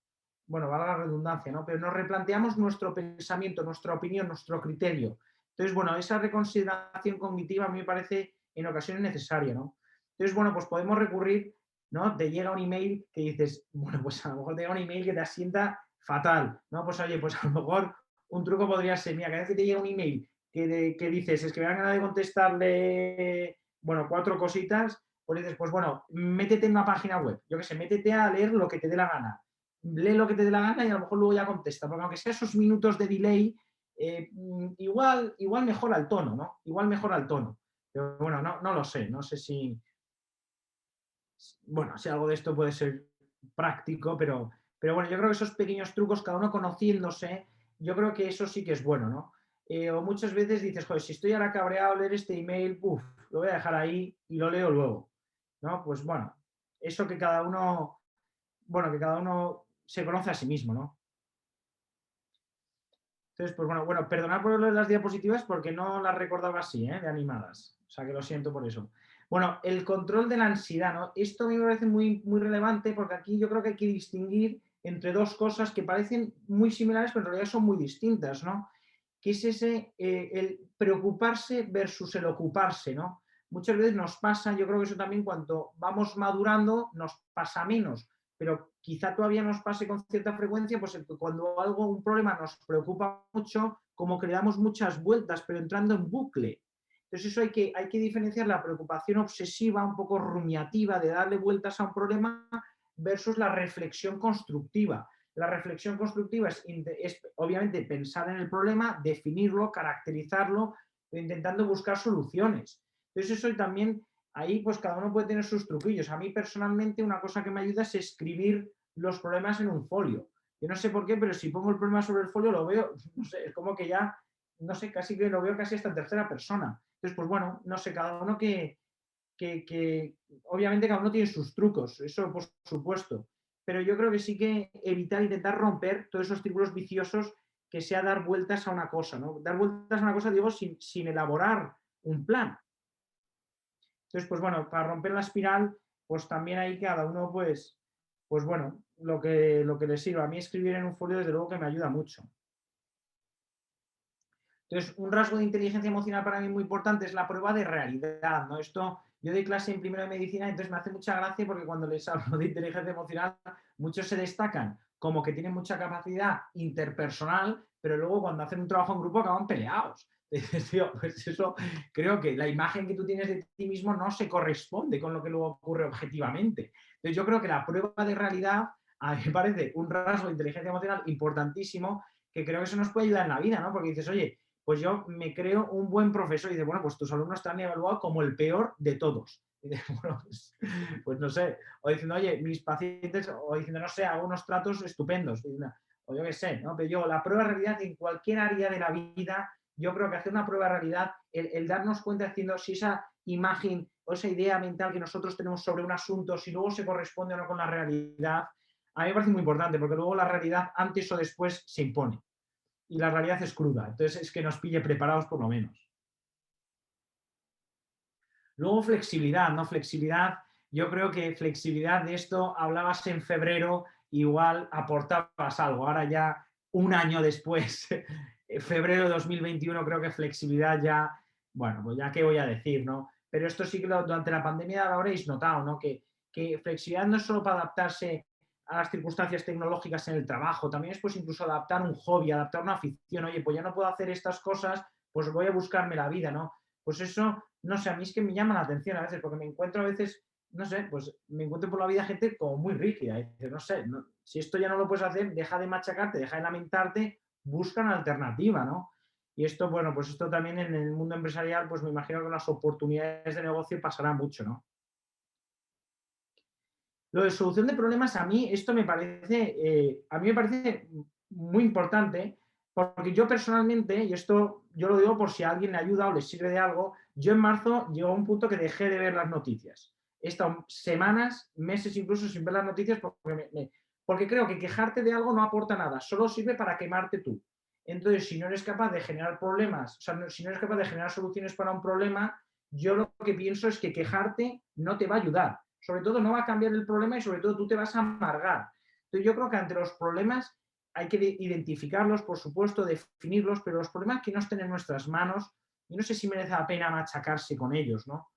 Speaker 2: bueno, valga la redundancia, ¿no? Pero nos replanteamos nuestro pensamiento, nuestra opinión, nuestro criterio. Entonces, bueno, esa reconsideración cognitiva a mí me parece en ocasiones necesaria, ¿no? Entonces, bueno, pues podemos recurrir, ¿no? Te llega un email que dices, bueno, pues a lo mejor te llega un email que te asienta fatal, ¿no? Pues oye, pues a lo mejor un truco podría ser, mira, cada vez que te llega un email que dices, es que me dan ganas de contestarle, bueno, 4 cositas, pues dices, pues bueno, métete en una página web, yo qué sé, métete a leer lo que te dé la gana, lee lo que te dé la gana y a lo mejor luego ya contesta, porque aunque sea esos minutos de delay, igual mejora el tono, ¿no? Igual mejora el tono. Pero bueno, no lo sé, no sé bueno, si algo de esto puede ser práctico, pero bueno, yo creo que esos pequeños trucos, cada uno conociéndose, yo creo que eso sí que es bueno, ¿no? O muchas veces dices, joder, si estoy ahora cabreado, leer este email, lo voy a dejar ahí y lo leo luego, ¿no? Pues bueno, eso que cada uno se conoce a sí mismo, ¿no? Entonces, pues bueno, perdonad por lo de las diapositivas porque no las recordaba así, de animadas. O sea que lo siento por eso. Bueno, el control de la ansiedad, ¿no? Esto a mí me parece muy, muy relevante porque aquí yo creo que hay que distinguir entre dos cosas que parecen muy similares, pero en realidad son muy distintas, ¿no? Que es el preocuparse versus el ocuparse, ¿no? Muchas veces nos pasa, yo creo que eso también cuando vamos madurando nos pasa menos, pero quizá todavía nos pase con cierta frecuencia, pues cuando un problema nos preocupa mucho, como que le damos muchas vueltas, pero entrando en bucle. Entonces eso hay que diferenciar la preocupación obsesiva, un poco rumiativa, de darle vueltas a un problema, versus la reflexión constructiva. La reflexión constructiva es obviamente pensar en el problema, definirlo, caracterizarlo, intentando buscar soluciones. Entonces eso también, ahí pues cada uno puede tener sus truquillos. A mí personalmente una cosa que me ayuda es escribir los problemas en un folio. Yo no sé por qué, pero si pongo el problema sobre el folio lo veo, no sé, es como que ya, no sé, casi que lo veo casi hasta en tercera persona. Entonces, pues bueno, no sé, cada uno que obviamente cada uno tiene sus trucos, eso por supuesto, pero yo creo que sí que intentar romper todos esos círculos viciosos que sea dar vueltas a una cosa, ¿no? Dar vueltas a una cosa, digo, sin elaborar un plan. Entonces, pues bueno, para romper la espiral, pues también hay cada uno, pues bueno, lo que le sirva. A mí escribir en un folio, desde luego que me ayuda mucho. Entonces, un rasgo de inteligencia emocional para mí muy importante es la prueba de realidad, ¿no? Yo doy clase en primero de medicina, entonces me hace mucha gracia porque cuando les hablo de inteligencia emocional, muchos se destacan como que tienen mucha capacidad interpersonal, pero luego cuando hacen un trabajo en grupo acaban peleados. Entonces, tío, pues eso, creo que la imagen que tú tienes de ti mismo no se corresponde con lo que luego ocurre objetivamente. Entonces, yo creo que la prueba de realidad a mí me parece un rasgo de inteligencia emocional importantísimo que creo que eso nos puede ayudar en la vida, ¿no? Porque dices, oye, pues yo me creo un buen profesor y dice, bueno, pues tus alumnos te han evaluado como el peor de todos. Y dice, bueno, pues no sé. O diciendo, oye, mis pacientes, o diciendo, no sé, hago unos tratos estupendos. O yo qué sé, ¿no? Pero yo, la prueba de realidad en cualquier área de la vida, yo creo que hacer una prueba de realidad, el darnos cuenta diciendo si esa imagen o esa idea mental que nosotros tenemos sobre un asunto, si luego se corresponde o no con la realidad, a mí me parece muy importante, porque luego la realidad antes o después se impone y la realidad es cruda. Entonces es que nos pille preparados por lo menos. Luego flexibilidad, ¿no? Flexibilidad, yo creo que flexibilidad de esto hablabas en febrero igual aportabas algo. Ahora ya, un año después, en febrero de 2021, creo que flexibilidad ya, bueno, pues ya qué voy a decir, ¿no? Pero esto sí que durante la pandemia lo habréis notado, ¿no? Que flexibilidad no es solo para adaptarse a las circunstancias tecnológicas en el trabajo, también es pues incluso adaptar un hobby, adaptar una afición. Oye, pues ya no puedo hacer estas cosas, pues voy a buscarme la vida, ¿no? Pues eso, no sé, a mí es que me llama la atención a veces, porque me encuentro a veces, no sé, pues me encuentro por la vida gente como muy rígida. Y dices, no sé, no, si esto ya no lo puedes hacer, deja de machacarte, deja de lamentarte, busca una alternativa, ¿no? Y esto, bueno, pues esto también en el mundo empresarial, pues me imagino que las oportunidades de negocio pasará mucho, ¿no? Lo de solución de problemas, a mí me parece muy importante, porque yo personalmente, y esto yo lo digo por si a alguien le ayuda o le sirve de algo, yo en marzo llegó a un punto que dejé de ver las noticias. He estado semanas, meses incluso sin ver las noticias porque creo que quejarte de algo no aporta nada, solo sirve para quemarte tú. Entonces, si no eres capaz de generar problemas, o sea, si no eres capaz de generar soluciones para un problema, yo lo que pienso es que quejarte no te va a ayudar. Sobre todo no va a cambiar el problema y sobre todo tú te vas a amargar. Entonces yo creo que ante los problemas hay que identificarlos, por supuesto, definirlos, pero los problemas que no estén en nuestras manos, yo no sé si merece la pena machacarse con ellos, ¿no?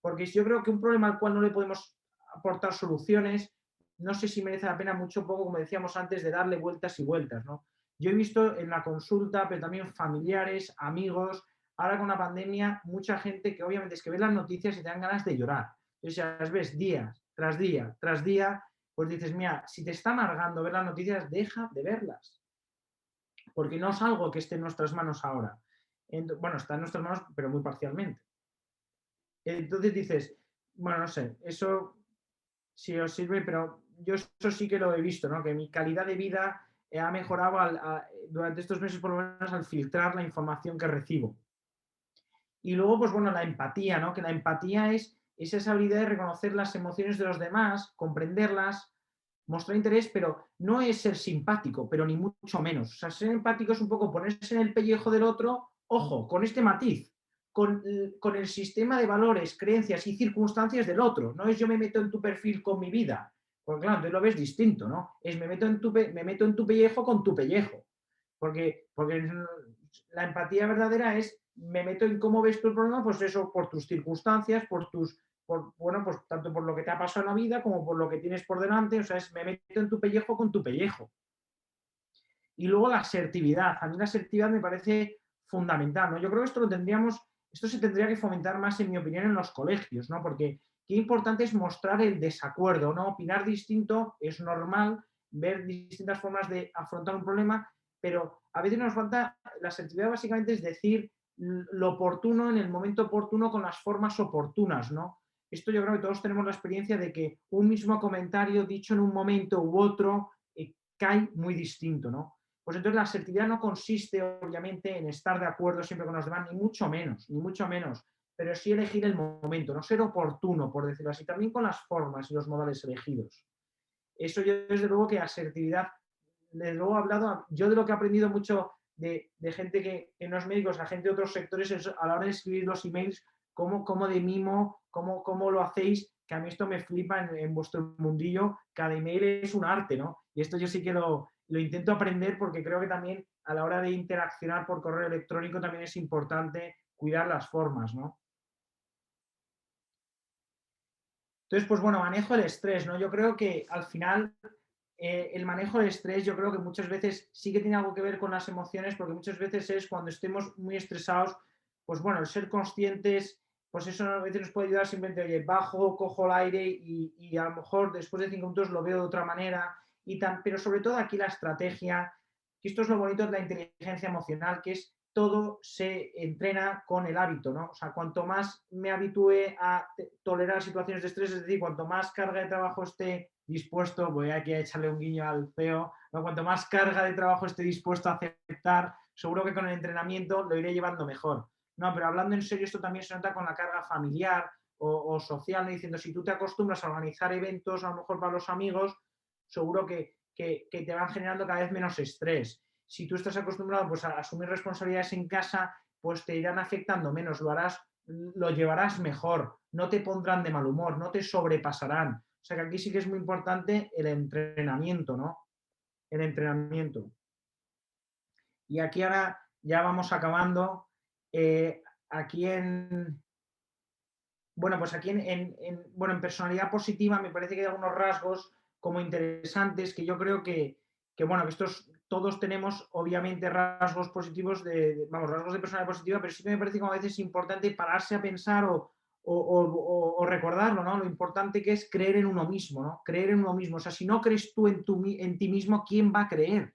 Speaker 2: Porque yo creo que un problema al cual no le podemos aportar soluciones, no sé si merece la pena mucho poco, como decíamos antes, de darle vueltas y vueltas, ¿no? Yo he visto en la consulta, pero también familiares, amigos, ahora con la pandemia, mucha gente que obviamente es que ve las noticias y te dan ganas de llorar. Entonces, si las ves día tras día tras día, pues dices, mira, si te está amargando ver las noticias, deja de verlas. Porque no es algo que esté en nuestras manos ahora. Bueno, está en nuestras manos, pero muy parcialmente. Entonces dices, bueno, no sé, eso sí os sirve, pero yo eso sí que lo he visto, ¿no? Que mi calidad de vida ha mejorado durante estos meses, por lo menos, al filtrar la información que recibo. Y luego, pues bueno, la empatía, ¿no? Que la empatía es esa habilidad de reconocer las emociones de los demás, comprenderlas, mostrar interés, pero no es ser simpático, pero ni mucho menos. O sea, ser empático es un poco ponerse en el pellejo del otro, ojo, con este matiz, con el sistema de valores, creencias y circunstancias del otro. No es yo me meto en tu perfil con mi vida, porque claro, tú lo ves distinto, ¿no? Es me meto en tu pellejo con tu pellejo. Porque la empatía verdadera es me meto en cómo ves tu problema, pues eso, por tus circunstancias, bueno, pues tanto por lo que te ha pasado en la vida como por lo que tienes por delante, o sea, me meto en tu pellejo con tu pellejo. Y luego la asertividad, a mí la asertividad me parece fundamental, ¿no? Yo creo que esto se tendría que fomentar más, en mi opinión, en los colegios, ¿no? Porque qué importante es mostrar el desacuerdo, ¿no? Opinar distinto es normal, ver distintas formas de afrontar un problema, pero a veces nos falta, la asertividad básicamente es decir lo oportuno en el momento oportuno con las formas oportunas, ¿no? Esto yo creo que todos tenemos la experiencia de que un mismo comentario dicho en un momento u otro cae muy distinto, ¿no? Pues entonces la asertividad no consiste, obviamente, en estar de acuerdo siempre con los demás, ni mucho menos, pero sí elegir el momento, no ser oportuno, por decirlo así, también con las formas y los modales elegidos. Eso yo, desde luego, que asertividad, desde luego he hablado, yo de lo que he aprendido mucho de gente que no es médico, a gente de otros sectores, es a la hora de escribir los emails, cómo de mimo, cómo lo hacéis, que a mí esto me flipa en vuestro mundillo, cada email es un arte, ¿no? Y esto yo sí que lo intento aprender porque creo que también a la hora de interaccionar por correo electrónico también es importante cuidar las formas, ¿no? Entonces, pues bueno, manejo el estrés, ¿no? Yo creo que al final el manejo del estrés yo creo que muchas veces sí que tiene algo que ver con las emociones, porque muchas veces es cuando estemos muy estresados, pues bueno, el ser conscientes, pues eso a veces nos puede ayudar simplemente, oye, bajo, cojo el aire y a lo mejor después de 5 minutos lo veo de otra manera, pero sobre todo aquí la estrategia, que esto es lo bonito de la inteligencia emocional, que es todo se entrena con el hábito, ¿no? O sea, cuanto más me habitúe a tolerar situaciones de estrés, es decir, cuanto más carga de trabajo esté dispuesto, voy aquí a echarle un guiño al CEO, ¿no? Cuanto más carga de trabajo esté dispuesto a aceptar, seguro que con el entrenamiento lo iré llevando mejor. No, pero hablando en serio, esto también se nota con la carga familiar o social, ¿no? Diciendo, si tú te acostumbras a organizar eventos, a lo mejor para los amigos, seguro que te van generando cada vez menos estrés. Si tú estás acostumbrado pues, a asumir responsabilidades en casa, pues te irán afectando menos, lo llevarás mejor, no te pondrán de mal humor, no te sobrepasarán. O sea que aquí sí que es muy importante el entrenamiento, ¿no? El entrenamiento. Y aquí ahora ya vamos acabando. Aquí bueno, pues aquí bueno, en personalidad positiva me parece que hay algunos rasgos como interesantes que yo creo bueno, que estos todos tenemos obviamente rasgos positivos vamos, rasgos de personalidad positiva, pero sí que me parece como a veces importante pararse a pensar o recordarlo, ¿no? Lo importante que es creer en uno mismo, ¿no? Creer en uno mismo. O sea, si no crees tú en ti mismo, ¿quién va a creer?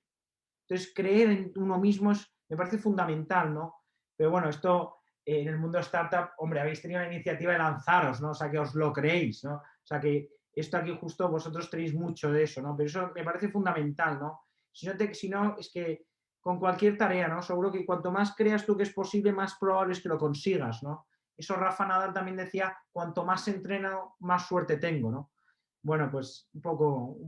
Speaker 2: Entonces, creer en uno mismo me parece fundamental, ¿no? Pero bueno, esto en el mundo startup, hombre, habéis tenido la iniciativa de lanzaros, ¿no? O sea, que os lo creéis, ¿no? O sea, que esto aquí justo vosotros tenéis mucho de eso, ¿no? Pero eso me parece fundamental, ¿no? Si no, es que con cualquier tarea, ¿no? Seguro que cuanto más creas tú que es posible, más probable es que lo consigas, ¿no? Eso Rafa Nadal también decía, cuanto más entreno, más suerte tengo, ¿no? Bueno, pues un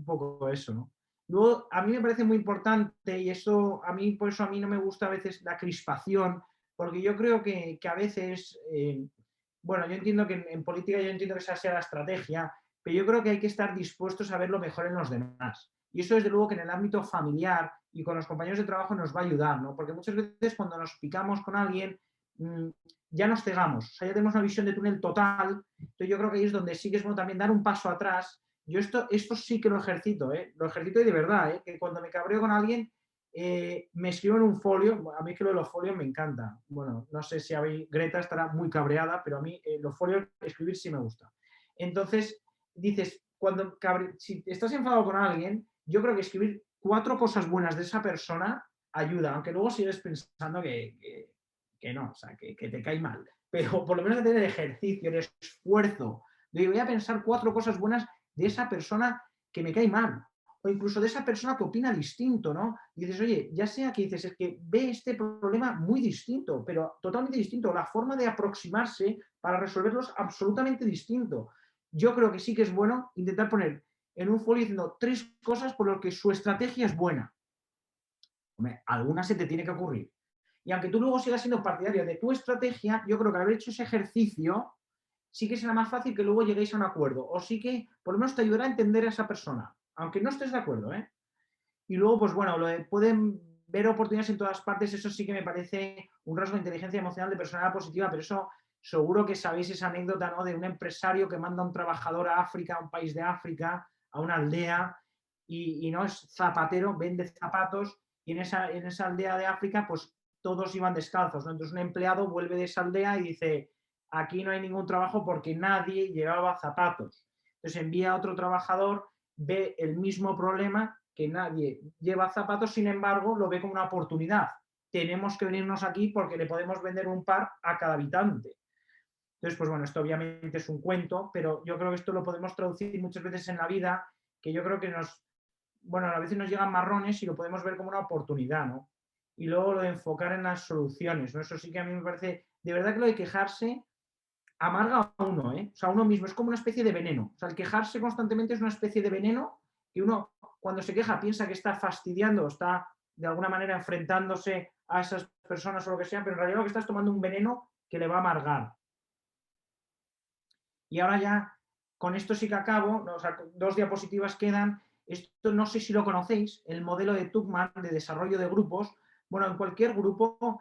Speaker 2: poco eso, ¿no? Luego, a mí me parece muy importante, y eso por eso a mí no me gusta a veces la crispación, porque yo creo que a veces, bueno, yo entiendo que en política yo entiendo que esa sea la estrategia, pero yo creo que hay que estar dispuestos a ver lo mejor en los demás. Y eso desde luego que en el ámbito familiar y con los compañeros de trabajo nos va a ayudar, ¿no? Porque muchas veces cuando nos picamos con alguien, ya nos cegamos, o sea, ya tenemos una visión de túnel total, entonces yo creo que ahí es donde sí que es bueno también dar un paso atrás. Yo esto sí que lo ejercito y de verdad, que cuando me cabreo con alguien, me escribo en un folio, a mí que lo de los folios me encanta. Bueno, no sé si Greta estará muy cabreada, pero a mí los folios, escribir sí me gusta. Entonces, dices, si estás enfadado con alguien, yo creo que escribir 4 cosas buenas de esa persona ayuda, aunque luego sigues pensando que no, o sea, que te cae mal. Pero por lo menos tener el ejercicio, el esfuerzo. De voy a pensar 4 cosas buenas de esa persona que me cae mal. O incluso de esa persona que opina distinto, ¿no? Y dices, oye, ya sea que dices, es que ve este problema muy distinto, pero totalmente distinto. La forma de aproximarse para resolverlo es absolutamente distinto. Yo creo que sí que es bueno intentar poner en un folio diciendo 3 cosas por las que su estrategia es buena. Hombre, alguna se te tiene que ocurrir. Y aunque tú luego sigas siendo partidario de tu estrategia, yo creo que al haber hecho ese ejercicio, sí que será más fácil que luego lleguéis a un acuerdo. O sí que por lo menos te ayudará a entender a esa persona, aunque no estés de acuerdo, ¿eh? Y luego, pues bueno, pueden ver oportunidades en todas partes, eso sí que me parece un rasgo de inteligencia emocional de personalidad positiva, pero eso seguro que sabéis esa anécdota, ¿no? De un empresario que manda a un trabajador a África, a un país de África, a una aldea, y no es zapatero, vende zapatos, y en esa aldea de África, pues todos iban descalzos, ¿no? Entonces un empleado vuelve de esa aldea y dice, aquí no hay ningún trabajo porque nadie llevaba zapatos. Entonces envía a otro trabajador, ve el mismo problema, que nadie lleva zapatos, sin embargo, lo ve como una oportunidad. Tenemos que venirnos aquí porque le podemos vender un par a cada habitante. Entonces, pues bueno, esto obviamente es un cuento, pero yo creo que esto lo podemos traducir muchas veces en la vida, que yo creo que bueno, a veces nos llegan marrones y lo podemos ver como una oportunidad, ¿no? Y luego lo de enfocar en las soluciones, ¿no? Eso sí que a mí me parece, de verdad que lo de quejarse amarga a uno, ¿eh? O sea, a uno mismo, es como una especie de veneno. O sea, el quejarse constantemente es una especie de veneno que uno, cuando se queja, piensa que está fastidiando, está de alguna manera enfrentándose a esas personas o lo que sea, pero en realidad lo que está es tomando un veneno que le va a amargar. Y ahora ya, con esto sí que acabo, ¿no? O sea, 2 diapositivas quedan. Esto no sé si lo conocéis, el modelo de Tuckman de desarrollo de grupos. Bueno, en cualquier grupo,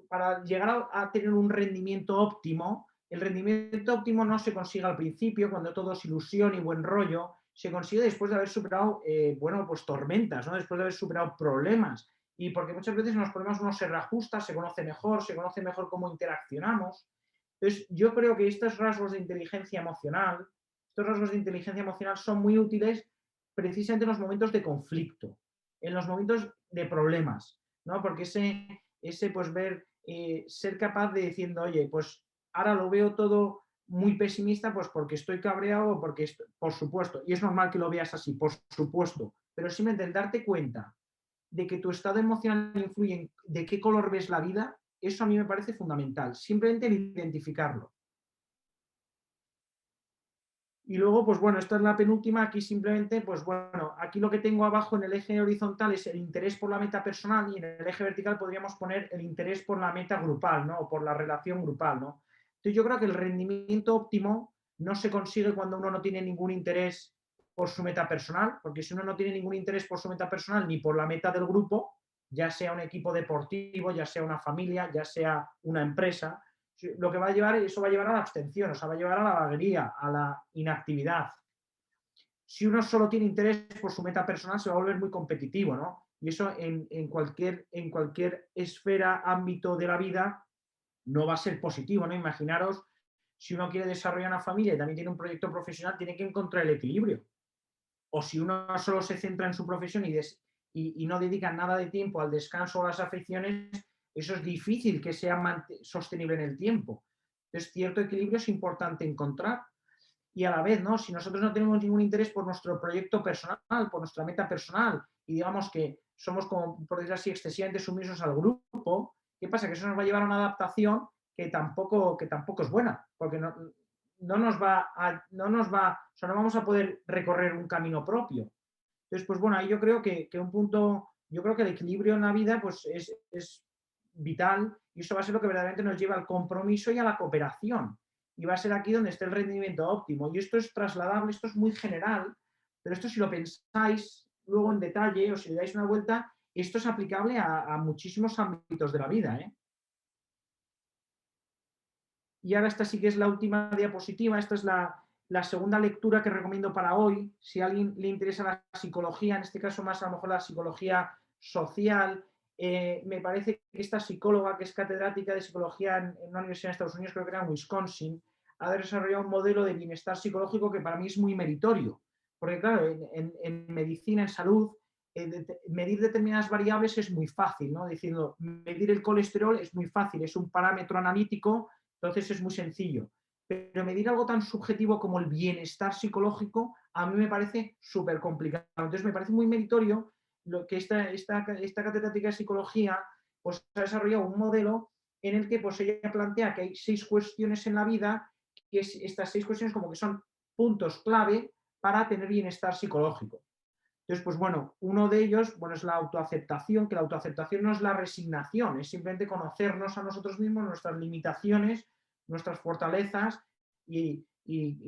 Speaker 2: para llegar a tener un rendimiento óptimo, el rendimiento óptimo no se consigue al principio, cuando todo es ilusión y buen rollo, se consigue después de haber superado, bueno, pues tormentas, ¿no? Después de haber superado problemas. Y porque muchas veces en los problemas uno se reajusta, se conoce mejor cómo interaccionamos. Entonces, yo creo que estos rasgos de inteligencia emocional, son muy útiles precisamente en los momentos de conflicto, en los momentos de problemas, ¿no? Porque ese pues ser capaz de diciendo, oye, pues ahora lo veo todo muy pesimista, pues porque estoy cabreado o porque, por supuesto, y es normal que lo veas así, por supuesto, pero simplemente el darte cuenta de que tu estado emocional influye en de qué color ves la vida, eso a mí me parece fundamental, simplemente el identificarlo. Y luego, pues bueno, esta es la penúltima, aquí simplemente, pues bueno, aquí lo que tengo abajo en el eje horizontal es el interés por la meta personal y en el eje vertical podríamos poner el interés por la meta grupal, ¿no? O por la relación grupal, ¿no? Entonces yo creo que el rendimiento óptimo no se consigue cuando uno no tiene ningún interés por su meta personal, porque si uno no tiene ningún interés por su meta personal ni por la meta del grupo, ya sea un equipo deportivo, ya sea una familia, ya sea una empresa, lo que va a llevar, eso va a llevar a la abstención, o sea, va a llevar a la vaguería, a la inactividad. Si uno solo tiene interés por su meta personal, se va a volver muy competitivo, ¿no? Y eso en cualquier esfera, ámbito de la vida, no va a ser positivo, ¿no? Imaginaros, si uno quiere desarrollar una familia y también tiene un proyecto profesional, tiene que encontrar el equilibrio. O si uno solo se centra en su profesión y no dedica nada de tiempo al descanso o a las aficiones, eso es difícil que sea sostenible en el tiempo. Entonces, cierto equilibrio es importante encontrar y a la vez, ¿no? Si nosotros no tenemos ningún interés por nuestro proyecto personal, por nuestra meta personal, y digamos que somos, como por decir así, excesivamente sumisos al grupo, ¿qué pasa? Que eso nos va a llevar a una adaptación que tampoco es buena, porque no nos va o sea, no vamos a poder recorrer un camino propio. Entonces, pues bueno, ahí yo creo que un punto, yo creo que el equilibrio en la vida pues es vital y eso va a ser lo que verdaderamente nos lleva al compromiso y a la cooperación. Y va a ser aquí donde esté el rendimiento óptimo. Y esto es trasladable, esto es muy general, pero esto si lo pensáis luego en detalle o si le dais una vuelta, esto es aplicable a muchísimos ámbitos de la vida, ¿eh? Y ahora esta sí que es la última diapositiva, esta es la segunda lectura que recomiendo para hoy. Si a alguien le interesa la psicología, en este caso más a lo mejor la psicología social, me parece que esta psicóloga, que es catedrática de psicología en una universidad de Estados Unidos, creo que era en Wisconsin, ha desarrollado un modelo de bienestar psicológico que para mí es muy meritorio. Porque claro, en medicina, en salud, medir determinadas variables es muy fácil, ¿no? Diciendo, medir el colesterol es muy fácil, es un parámetro analítico, entonces es muy sencillo. Pero medir algo tan subjetivo como el bienestar psicológico a mí me parece súper complicado. Entonces me parece muy meritorio lo que esta catedrática de psicología pues, ha desarrollado un modelo en el que pues, ella plantea que hay 6 cuestiones en la vida, que estas 6 cuestiones como que son puntos clave para tener bienestar psicológico. Entonces, pues bueno, uno de ellos, bueno, es la autoaceptación, que la autoaceptación no es la resignación, es simplemente conocernos a nosotros mismos, nuestras limitaciones, nuestras fortalezas y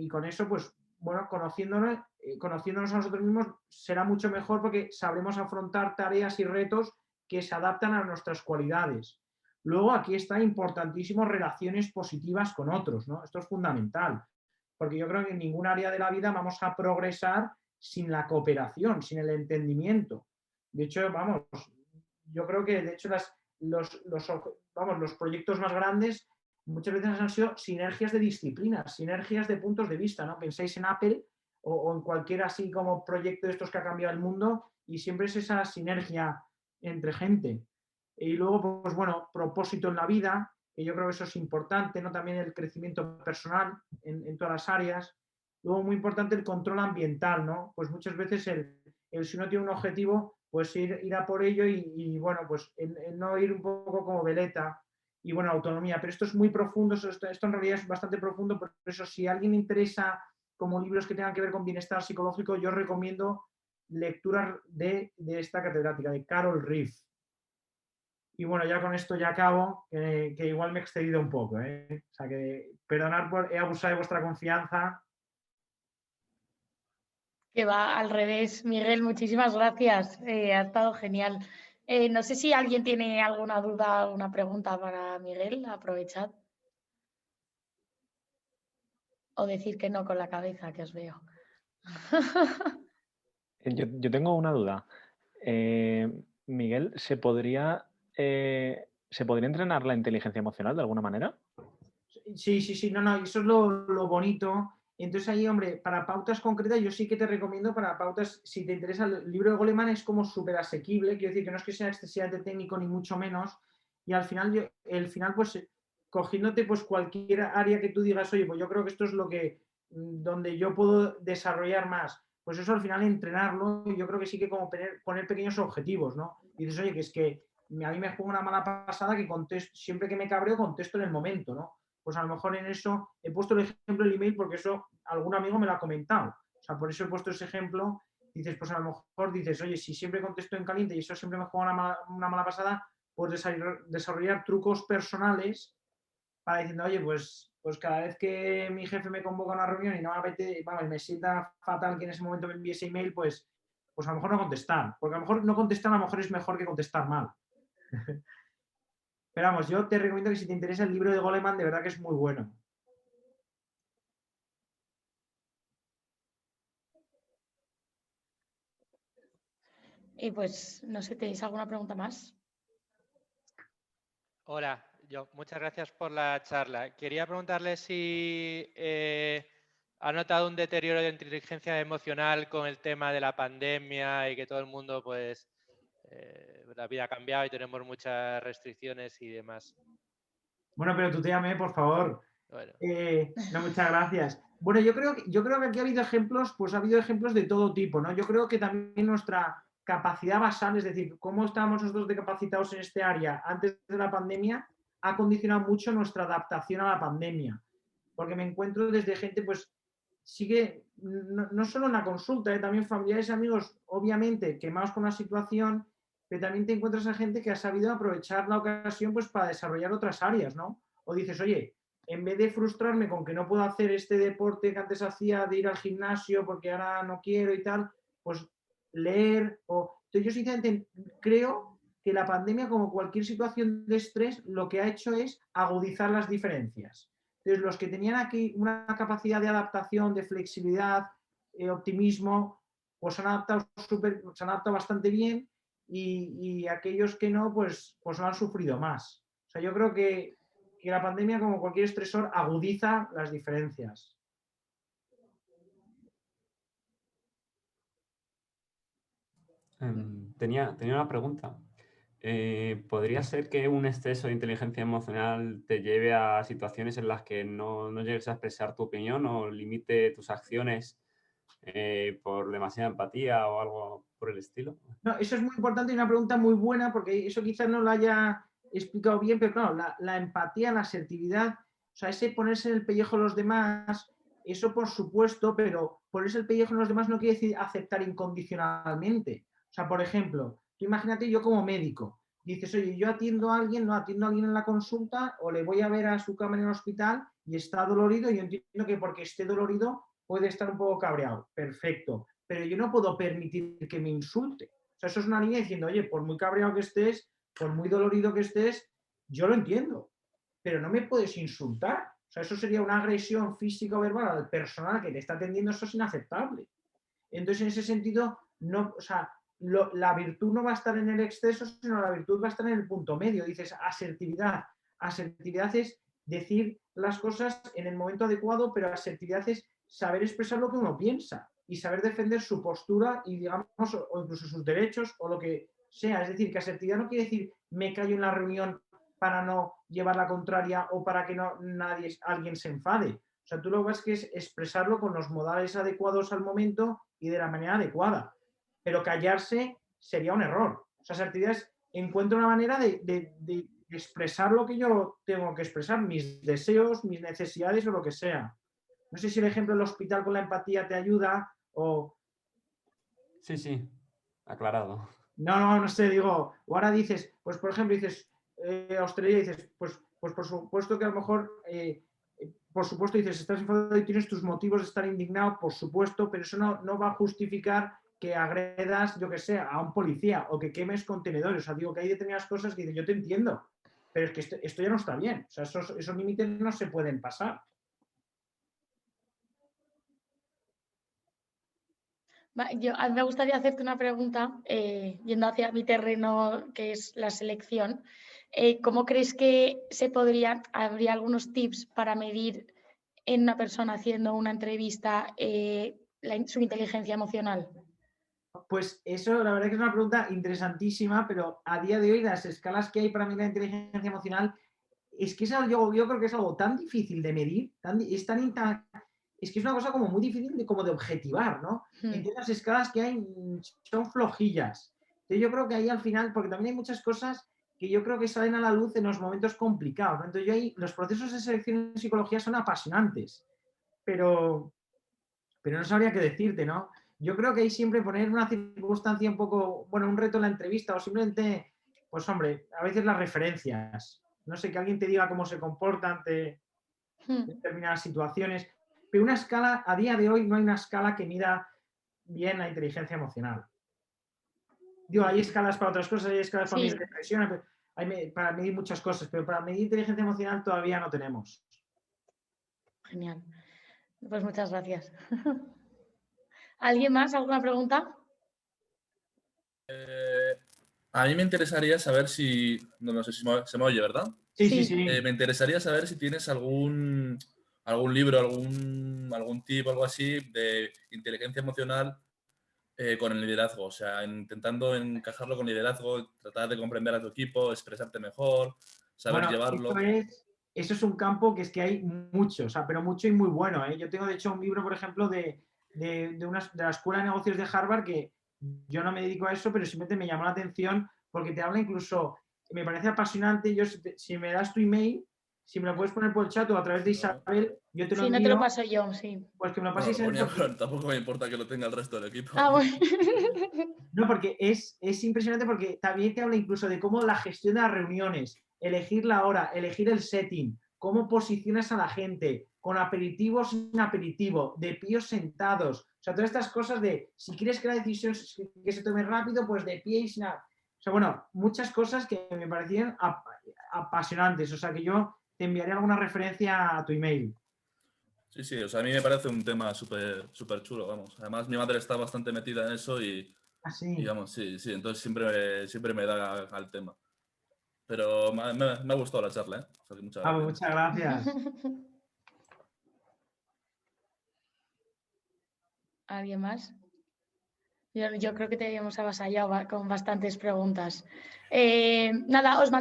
Speaker 2: con eso, pues bueno, conociéndonos a nosotros mismos será mucho mejor porque sabremos afrontar tareas y retos que se adaptan a nuestras cualidades. Luego aquí está importantísimo relaciones positivas con otros, ¿no? Esto es fundamental, porque yo creo que en ningún área de la vida vamos a progresar sin la cooperación, sin el entendimiento. De hecho, vamos, yo creo que de hecho los proyectos más grandes muchas veces han sido sinergias de disciplinas, sinergias de puntos de vista, ¿no? Pensáis en Apple o en cualquier así como proyecto de estos que ha cambiado el mundo y siempre es esa sinergia entre gente. Y luego, pues bueno, propósito en la vida, que yo creo que eso es importante, ¿no? También el crecimiento personal en todas las áreas. Luego, muy importante el control ambiental, ¿no? Pues muchas veces si uno tiene un objetivo, pues ir a por ello y bueno, pues el no ir un poco como veleta y bueno, autonomía. Pero esto es muy profundo, esto en realidad es bastante profundo, por eso si a alguien le interesa como libros que tengan que ver con bienestar psicológico, yo recomiendo lecturas de esta catedrática, de Carol Reef. Y bueno, ya con esto ya acabo, que igual me he excedido un poco, ¿eh? O sea que perdonad por he abusado de vuestra confianza.
Speaker 1: Que va al revés. Miguel, muchísimas gracias. Ha estado genial. No sé si alguien tiene alguna duda, alguna pregunta para Miguel. Aprovechad. O decir que no con la cabeza, que os veo.
Speaker 3: Yo tengo una duda. Miguel, ¿se podría entrenar la inteligencia emocional de alguna manera?
Speaker 2: Sí, no, eso es lo bonito. Entonces ahí, hombre, para pautas concretas, yo sí que te recomiendo para pautas, si te interesa, el libro de Goleman es como súper asequible, quiero decir que no es que sea excesivamente técnico ni mucho menos, y al final, pues, cogiéndote pues cualquier área que tú digas, oye, pues yo creo que esto es donde yo puedo desarrollar más, pues eso al final entrenarlo, y yo creo que sí que como poner pequeños objetivos, ¿no? Y dices, oye, que es que a mí me juega una mala pasada que contesto, siempre que me cabreo contesto en el momento, ¿no? Pues a lo mejor en eso he puesto el ejemplo del email porque eso algún amigo me lo ha comentado. O sea, por eso he puesto ese ejemplo. Dices, pues a lo mejor dices, oye, si siempre contesto en caliente y eso siempre me juega una mala pasada, pues desarrollar trucos personales para diciendo, oye, pues pues cada vez que mi jefe me convoca a una reunión y no me apetece, vamos, me sienta fatal que en ese momento me envíe ese email, pues a lo mejor no contestar. Porque a lo mejor no contestar a lo mejor es mejor que contestar mal. Pero vamos, yo te recomiendo que si te interesa el libro de Goleman, de verdad que es muy bueno.
Speaker 1: Y pues, no sé, ¿tenéis alguna pregunta más?
Speaker 4: Hola, muchas gracias por la charla. Quería preguntarle si ha notado un deterioro de inteligencia emocional con el tema de la pandemia y que todo el mundo, pues, la vida ha cambiado y tenemos muchas restricciones y demás.
Speaker 2: Bueno, pero tutéame, por favor.
Speaker 4: Bueno,
Speaker 2: No, muchas gracias. Bueno, yo creo que aquí ha habido ejemplos, pues ha habido ejemplos de todo tipo, ¿no? Yo creo que también nuestra capacidad basal, es decir, cómo estábamos nosotros de capacitados en este área antes de la pandemia, ha condicionado mucho nuestra adaptación a la pandemia. Porque me encuentro desde gente, pues, sigue, no solo en la consulta, también familiares y amigos, obviamente, quemados con la situación, pero también te encuentras a gente que ha sabido aprovechar la ocasión, pues, para desarrollar otras áreas, ¿no? O dices, oye, en vez de frustrarme con que no puedo hacer este deporte que antes hacía de ir al gimnasio porque ahora no quiero y tal, pues leer o... Entonces yo sinceramente creo que la pandemia, como cualquier situación de estrés, lo que ha hecho es agudizar las diferencias. Entonces los que tenían aquí una capacidad de adaptación, de flexibilidad, optimismo, pues se han adaptado bastante bien y aquellos que no, pues lo han sufrido más. O sea, yo creo que la pandemia, como cualquier estresor, agudiza las diferencias.
Speaker 5: Tenía una pregunta. ¿Podría ser que un exceso de inteligencia emocional te lleve a situaciones en las que no llegues a expresar tu opinión o limite tus acciones por demasiada empatía o algo por el estilo?
Speaker 2: No, eso es muy importante y una pregunta muy buena porque eso quizás no lo haya explicado bien, pero claro, la empatía, la asertividad, o sea, ese ponerse en el pellejo de los demás, eso por supuesto, pero ponerse el pellejo en los demás no quiere decir aceptar incondicionalmente. O sea, por ejemplo, tú imagínate yo como médico, dices, oye, yo atiendo a alguien, no atiendo a alguien en la consulta o le voy a ver a su cama en el hospital y está dolorido y yo entiendo que porque esté dolorido puede estar un poco cabreado. Perfecto. Pero yo no puedo permitir que me insulte. O sea, eso es una línea diciendo, oye, por muy cabreado que estés, por muy dolorido que estés, yo lo entiendo, pero no me puedes insultar. O sea, eso sería una agresión física o verbal al personal que te está atendiendo, eso es inaceptable. Entonces, en ese sentido, no, o sea, la virtud no va a estar en el exceso, sino la virtud va a estar en el punto medio. Dices asertividad. Asertividad es decir las cosas en el momento adecuado, pero asertividad es saber expresar lo que uno piensa y saber defender su postura y, digamos, o incluso sus derechos o lo que sea. Es decir, que asertividad no quiere decir me callo en la reunión para no llevar la contraria o para que alguien se enfade. O sea, tú lo que vas que es expresarlo con los modales adecuados al momento y de la manera adecuada. Pero callarse sería un error. O sea, asertividad es encuentro una manera de expresar lo que yo tengo que expresar, mis deseos, mis necesidades o lo que sea. No sé si el ejemplo del hospital con la empatía te ayuda o...
Speaker 5: Sí, aclarado.
Speaker 2: No sé, digo, o ahora dices, pues por ejemplo dices, hostelería, dices, pues por supuesto que a lo mejor, por supuesto dices, estás enfadado y tienes tus motivos de estar indignado, por supuesto, pero eso no va a justificar que agredas, yo que sé, a un policía o que quemes contenedores. O sea, digo que hay determinadas cosas que yo te entiendo, pero es que esto ya no está bien. O sea, esos límites no se pueden pasar.
Speaker 1: A mí me gustaría hacerte una pregunta, yendo hacia mi terreno, que es la selección. ¿Cómo crees que habría algunos tips para medir en una persona haciendo una entrevista su inteligencia emocional?
Speaker 2: Pues eso, la verdad que es una pregunta interesantísima, pero a día de hoy las escalas que hay para medir la inteligencia emocional es que yo creo que es algo tan difícil de medir, es que es una cosa como muy difícil como de objetivar, ¿no? Entonces las escalas que hay son flojillas. Entonces yo creo que ahí al final, porque también hay muchas cosas que yo creo que salen a la luz en los momentos complicados, ¿no? Entonces los procesos de selección en psicología son apasionantes, pero no sabría qué decirte, ¿no? Yo creo que hay siempre poner una circunstancia un poco, bueno, un reto en la entrevista o simplemente, pues hombre, a veces las referencias. No sé, que alguien te diga cómo se comporta ante... determinadas situaciones. Pero una escala, a día de hoy, no hay una escala que mida bien la inteligencia emocional. Digo, hay escalas para otras cosas, hay escalas para medir depresión, para medir muchas cosas, pero para medir inteligencia emocional todavía no tenemos.
Speaker 1: Genial. Pues muchas gracias. ¿Alguien más? ¿Alguna pregunta?
Speaker 6: A mí me interesaría saber si... No sé si se me oye, ¿verdad?
Speaker 2: Sí.
Speaker 6: Me interesaría saber si tienes algún libro, algún tip, algo así de inteligencia emocional con el liderazgo. O sea, intentando encajarlo con liderazgo, tratar de comprender a tu equipo, expresarte mejor, saber llevarlo.
Speaker 2: Eso es un campo que es que hay mucho, o sea, pero mucho y muy bueno, ¿eh? Yo tengo, de hecho, un libro, por ejemplo, de la Escuela de Negocios de Harvard, que yo no me dedico a eso, pero simplemente me llamó la atención porque te habla incluso, me parece apasionante. Yo, si me das tu email, si me lo puedes poner por el chat o a través de Isabel, yo te lo envío.
Speaker 1: Sí, no te lo paso yo, sí.
Speaker 2: Pues que me lo paséis.
Speaker 6: Tampoco me importa que lo tenga el resto del equipo.
Speaker 1: Ah, bueno.
Speaker 2: No, porque es impresionante, porque también te habla incluso de cómo la gestión de las reuniones, elegir la hora, elegir el setting, cómo posicionas a la gente, con aperitivo o sin aperitivo, de pie o sentados. O sea, todas estas cosas de, si quieres que la decisión que se tome rápido, pues de pie y sin... O sea, bueno, muchas cosas que me parecían apasionantes. O sea, que yo te enviaré alguna referencia a tu email.
Speaker 6: Sí, o sea, a mí me parece un tema súper chulo, vamos. Además, mi madre está bastante metida en eso y vamos, sí, entonces siempre me da al tema. Pero me ha gustado la charla, ¿eh? O sea, que
Speaker 2: muchas gracias.
Speaker 1: ¿Alguien más? Yo creo que te habíamos avasallado con bastantes preguntas. Nada, os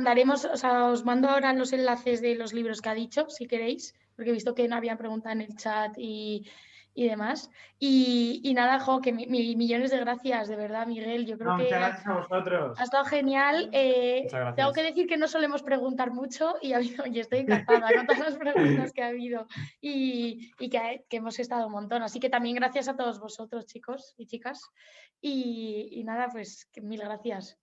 Speaker 1: mando ahora los enlaces de los libros que ha dicho, si queréis, porque he visto que no habían preguntado en el chat y demás. Y nada, que millones de gracias, de verdad, Miguel. Yo creo que
Speaker 2: muchas gracias a vosotros.
Speaker 1: Ha estado genial. Tengo que decir que no solemos preguntar mucho y estoy encantada con todas las preguntas que ha habido y que hemos estado un montón. Así que también gracias a todos vosotros, chicos y chicas. Y nada, pues mil gracias.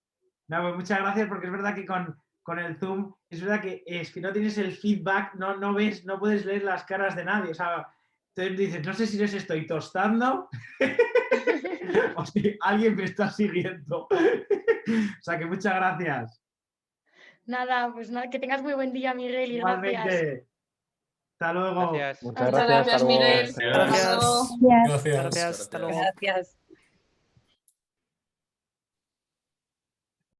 Speaker 2: No, pues muchas gracias, porque es verdad que con el Zoom, es verdad que es que no tienes el feedback, no ves, no puedes leer las caras de nadie. O sea, entonces dices, no sé si les estoy tostando o si alguien me está siguiendo. O sea, que muchas gracias.
Speaker 1: Nada, pues nada, que tengas muy buen día, Miguel, y
Speaker 2: igualmente.
Speaker 1: Gracias.
Speaker 2: Hasta luego.
Speaker 4: Gracias.
Speaker 3: Muchas gracias,
Speaker 7: Miguel.
Speaker 6: Gracias.
Speaker 7: Gracias.
Speaker 6: Gracias.
Speaker 7: Hasta luego. Gracias.